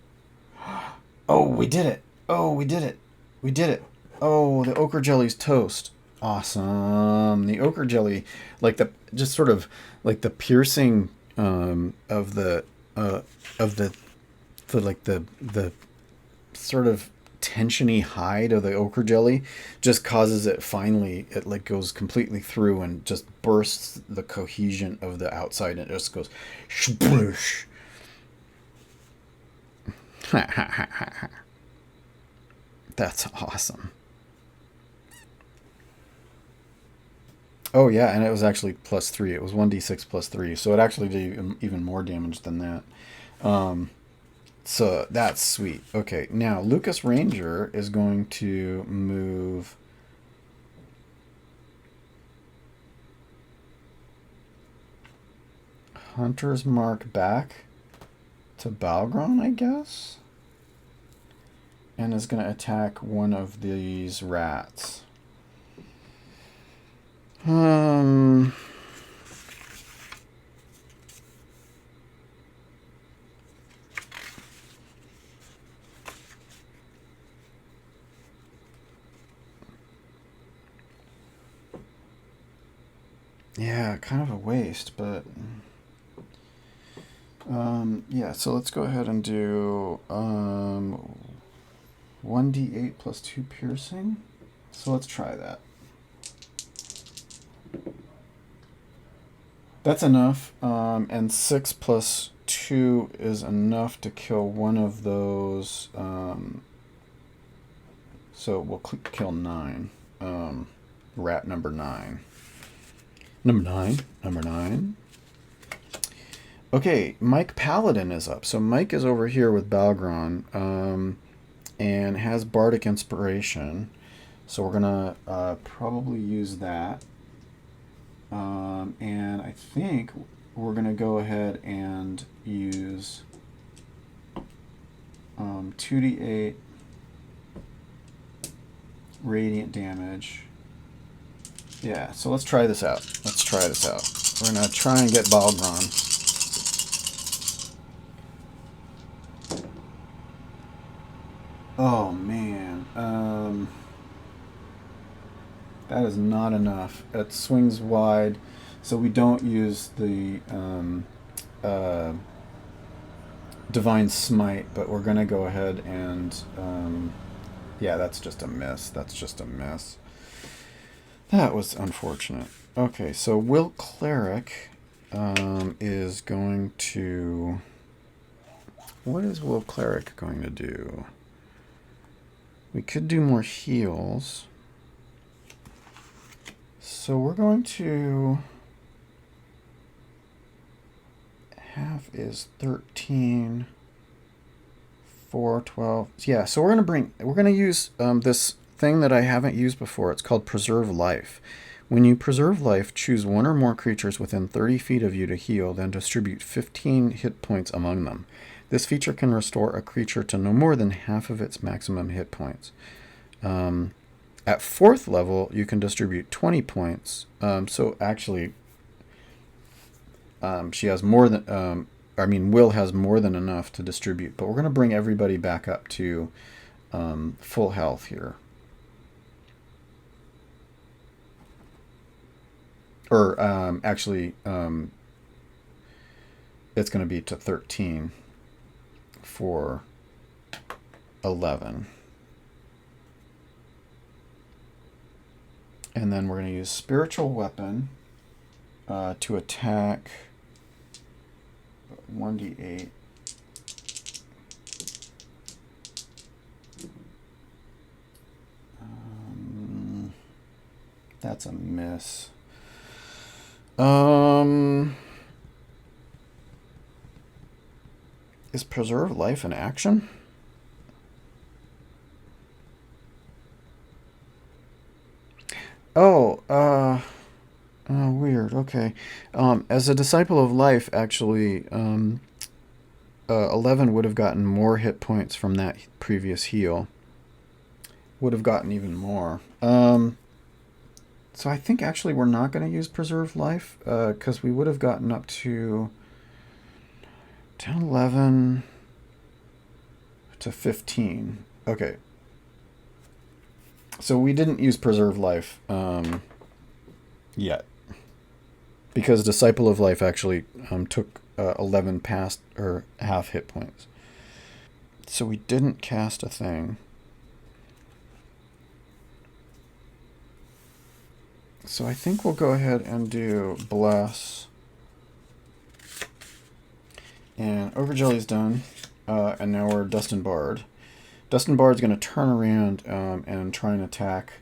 Oh, we did it. Oh, we did it. We did it. Oh, the ochre jelly's toast. Awesome. The ochre jelly, like the just sort of like the piercing of the sort of tensiony hide of the ochre jelly just causes it like goes completely through and just bursts the cohesion of the outside, and it just goes sploosh. That's awesome. Oh yeah, and it was actually +3. It was 1d6 +3, so it actually did even more damage than that. So that's sweet. Okay, now Lucas Ranger is going to move Hunter's Mark back to Balgron, I guess. and is going to attack one of these rats. Yeah, kind of a waste, but yeah, so let's go ahead and do 1d8 plus 2 piercing. So let's try that. That's enough, and 6 plus 2 is enough to kill one of those. So we'll kill 9. Rat number 9. Number 9. Okay, Mike Paladin is up. So Mike is over here with Balgron, and has Bardic Inspiration. So we're going to probably use that. And I think we're going to go ahead and use 2d8 radiant damage. Yeah, so let's try this out. We're going to try and get Balgron. Oh, man. That is not enough. It swings wide, so we don't use the Divine Smite, but we're going to go ahead and... yeah, that's just a miss. That was unfortunate. Okay, so Will Cleric is going to... What is Will Cleric going to do? We could do more heals. So we're going to... Half is 13... 4, 12. Yeah, so we're going to use this thing that I haven't used before. It's called Preserve Life. When you preserve life, choose one or more creatures within 30 feet of you to heal, then distribute 15 hit points among them. This feature can restore a creature to no more than half of its maximum hit points. At 4th level, you can distribute 20 points. So actually, she has more than... Will has more than enough to distribute, but we're going to bring everybody back up to full health here. Or actually, it's going to be to 13 for 11. And then we're going to use Spiritual Weapon to attack 1d8. That's a miss. Is Preserve Life an action? Oh, weird. Okay. As a Disciple of Life, actually, 11 would have gotten more hit points from that previous heal. Would have gotten even more. So I think actually we're not going to use Preserve Life, because we would have gotten up to 10, 11 to 15. Okay. So we didn't use Preserve Life yet, because Disciple of Life actually took 11 past or half hit points. So we didn't cast a thing. So I think we'll go ahead and do Bless. And Overjelly's done. And now we're Dustin Bard. Dustin Bard's going to turn around and try and attack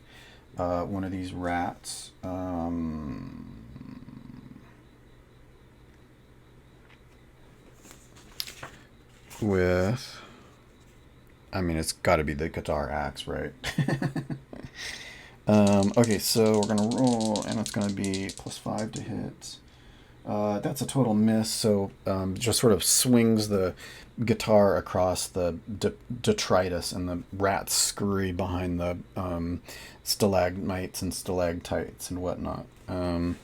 one of these rats. With... I mean, it's got to be the guitar axe, right? Okay, so we're going to roll, and it's going to be +5 to hit. That's a total miss, so just sort of swings the guitar across the detritus, and the rats scurry behind the stalagmites and stalactites and whatnot. And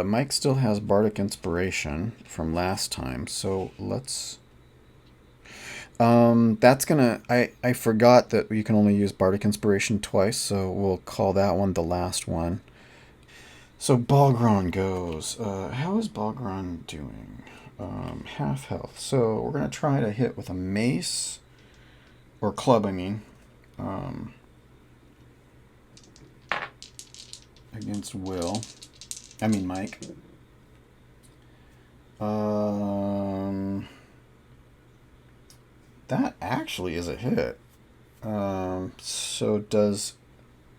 Mike still has Bardic Inspiration from last time, so let's... that's gonna... I forgot that you can only use Bardic Inspiration twice, so we'll call that one the last one. So Balgron goes. How is Balgron doing? Half health. So we're going to try to hit with a mace. Or club, I mean. Against Will. I mean Mike. That actually is a hit. So does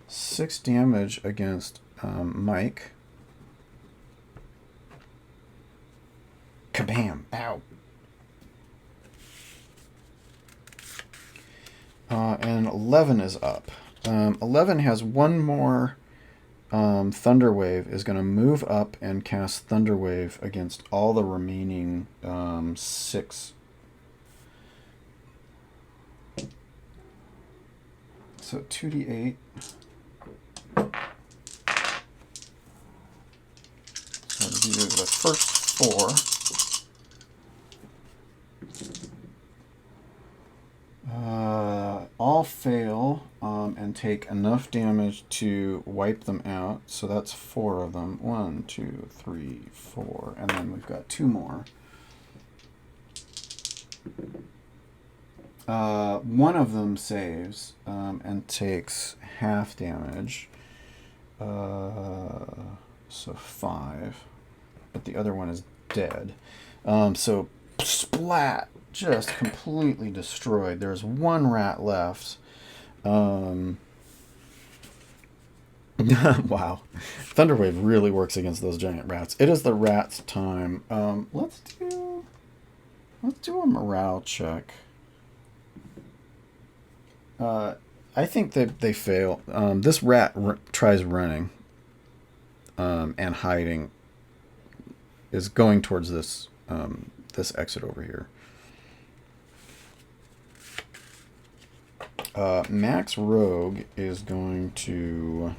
6 damage against Mike. Kabam! Ow! And 11 is up. 11 has one more Thunder Wave, is going to move up and cast Thunder Wave against all the remaining 6. So 2d8. So do the first 4. All fail and take enough damage to wipe them out. So that's 4 of them. 1, 2, 3, 4. And then we've got 2 more. One of them saves and takes half damage. So 5. But the other one is dead. So splat! Just completely destroyed. There's 1 rat left. Wow. Thunderwave really works against those giant rats. It is the rat's time. Let's do a morale check. I think that they fail. This rat tries running and hiding. Is going towards this this exit over here. Max Rogue is going to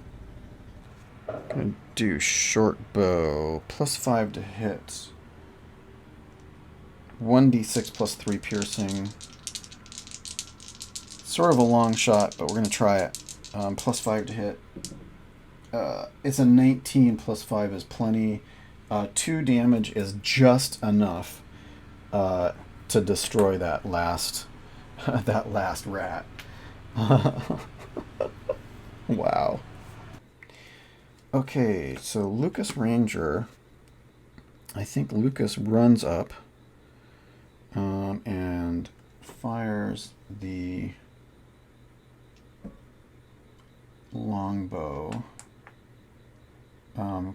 do short bow, +5 to hit. 1d6 +3 piercing. Sort of a long shot, but we're going to try it. +5 to hit. It's a 19 +5 is plenty. 2 damage is just enough to destroy that last that last rat. Wow. Okay, so Lucas Ranger. I think Lucas runs up and fires the longbow.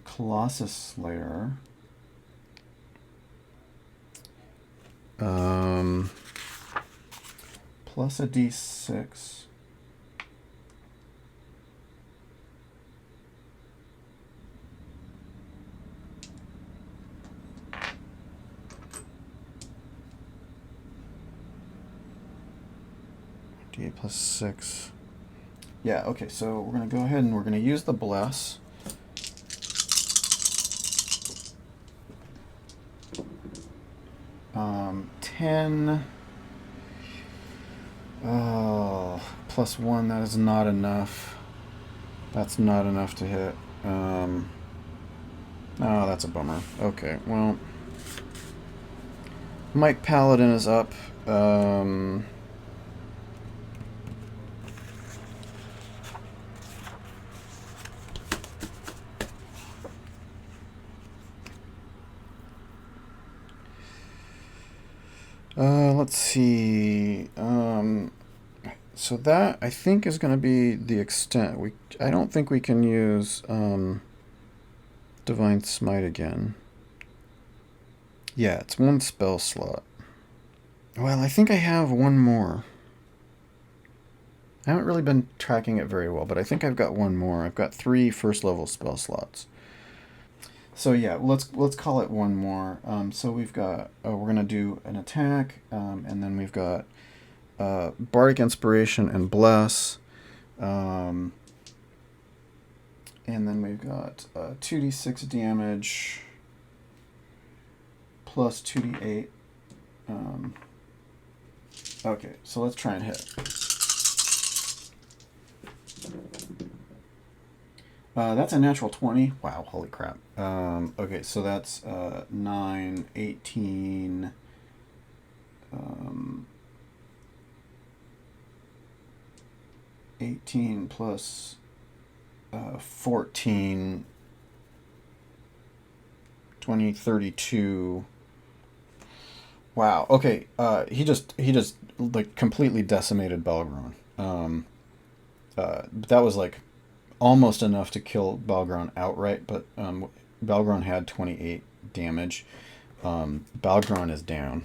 Colossus Slayer. Plus a d6. D8 +6. Yeah, okay, so we're going to go ahead and we're going to use the Bless. Um, 10. Oh, +1, that is not enough. That's not enough to hit. Oh, that's a bummer. Okay, well. Mike Paladin is up. Let's see. So that, I think, is going to be the extent. I don't think we can use Divine Smite again. Yeah, it's 1 spell slot. Well, I think I have 1 more. I haven't really been tracking it very well, but I think I've got 1 more. I've got 3 first level spell slots. So yeah, let's call it one more. So we've got we're gonna do an attack, and then we've got bardic inspiration and bless, um, and then we've got 2d6 damage plus 2d8. Okay, so let's try and hit. That's a natural 20. Wow, holy crap. Okay, so that's 9, 18, 18 plus 14, 20, 32. Wow, okay, he just like completely decimated Balgron. That was like almost enough to kill Balgron outright, but Balgron had 28 damage. Balgron is down.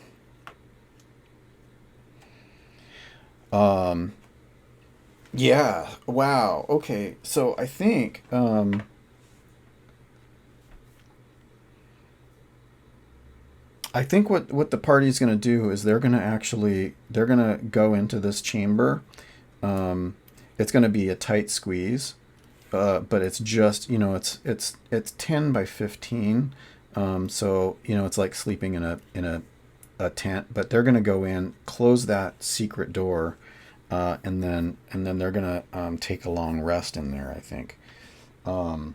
Yeah, wow, okay, so I think what the party's going to do is they're going to go into this chamber. Um, it's going to be a tight squeeze, but it's just it's 10 by 15. So it's like sleeping in a tent. But they're going to go in, close that secret door, and then they're going to take a long rest in there, I think. Um,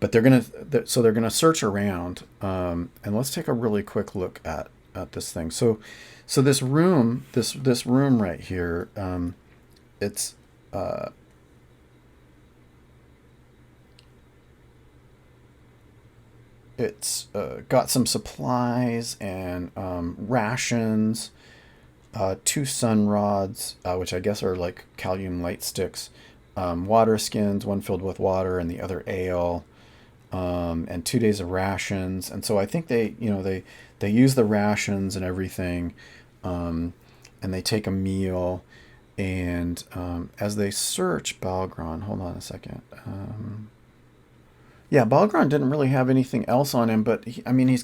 but they're gonna search around, and let's take a really quick look at this thing. So this room right here, it's uh, got some supplies and rations, two sun rods, which I guess are like Kalium light sticks, water skins, one filled with water and the other ale, and 2 days of rations. And so I think they use the rations and everything, and they take a meal. And as they search Balgron, hold on a second. Yeah, Balgron didn't really have anything else on him, but I mean,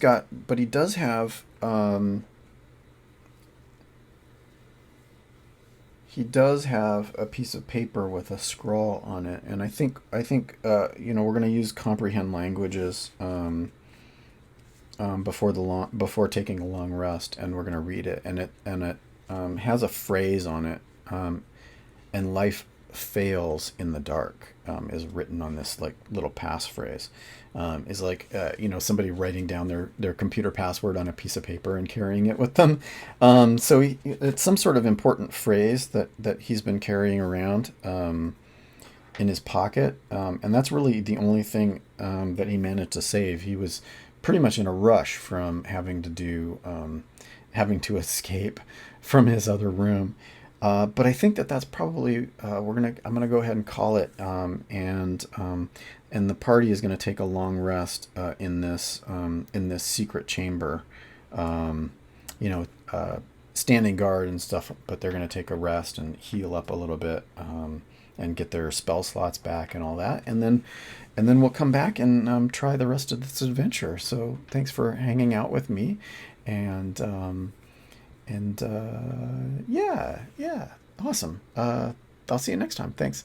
but he does have, a piece of paper with a scroll on it, and I think we're going to use comprehend languages, before taking a long rest, and we're going to read it, and it has a phrase on it, and life fails in the dark, is written on this like little passphrase. Is like somebody writing down their computer password on a piece of paper and carrying it with them. So it's some sort of important phrase that he's been carrying around, in his pocket, and that's really the only thing that he managed to save. He was pretty much in a rush from having to escape from his other room. But I think that's probably I'm gonna go ahead and call it, and the party is gonna take a long rest, in this secret chamber, um, you know, standing guard and stuff. But they're gonna take a rest and heal up a little bit, and get their spell slots back and all that, and then we'll come back and try the rest of this adventure. So thanks for hanging out with me, and yeah, awesome. I'll see you next time. Thanks.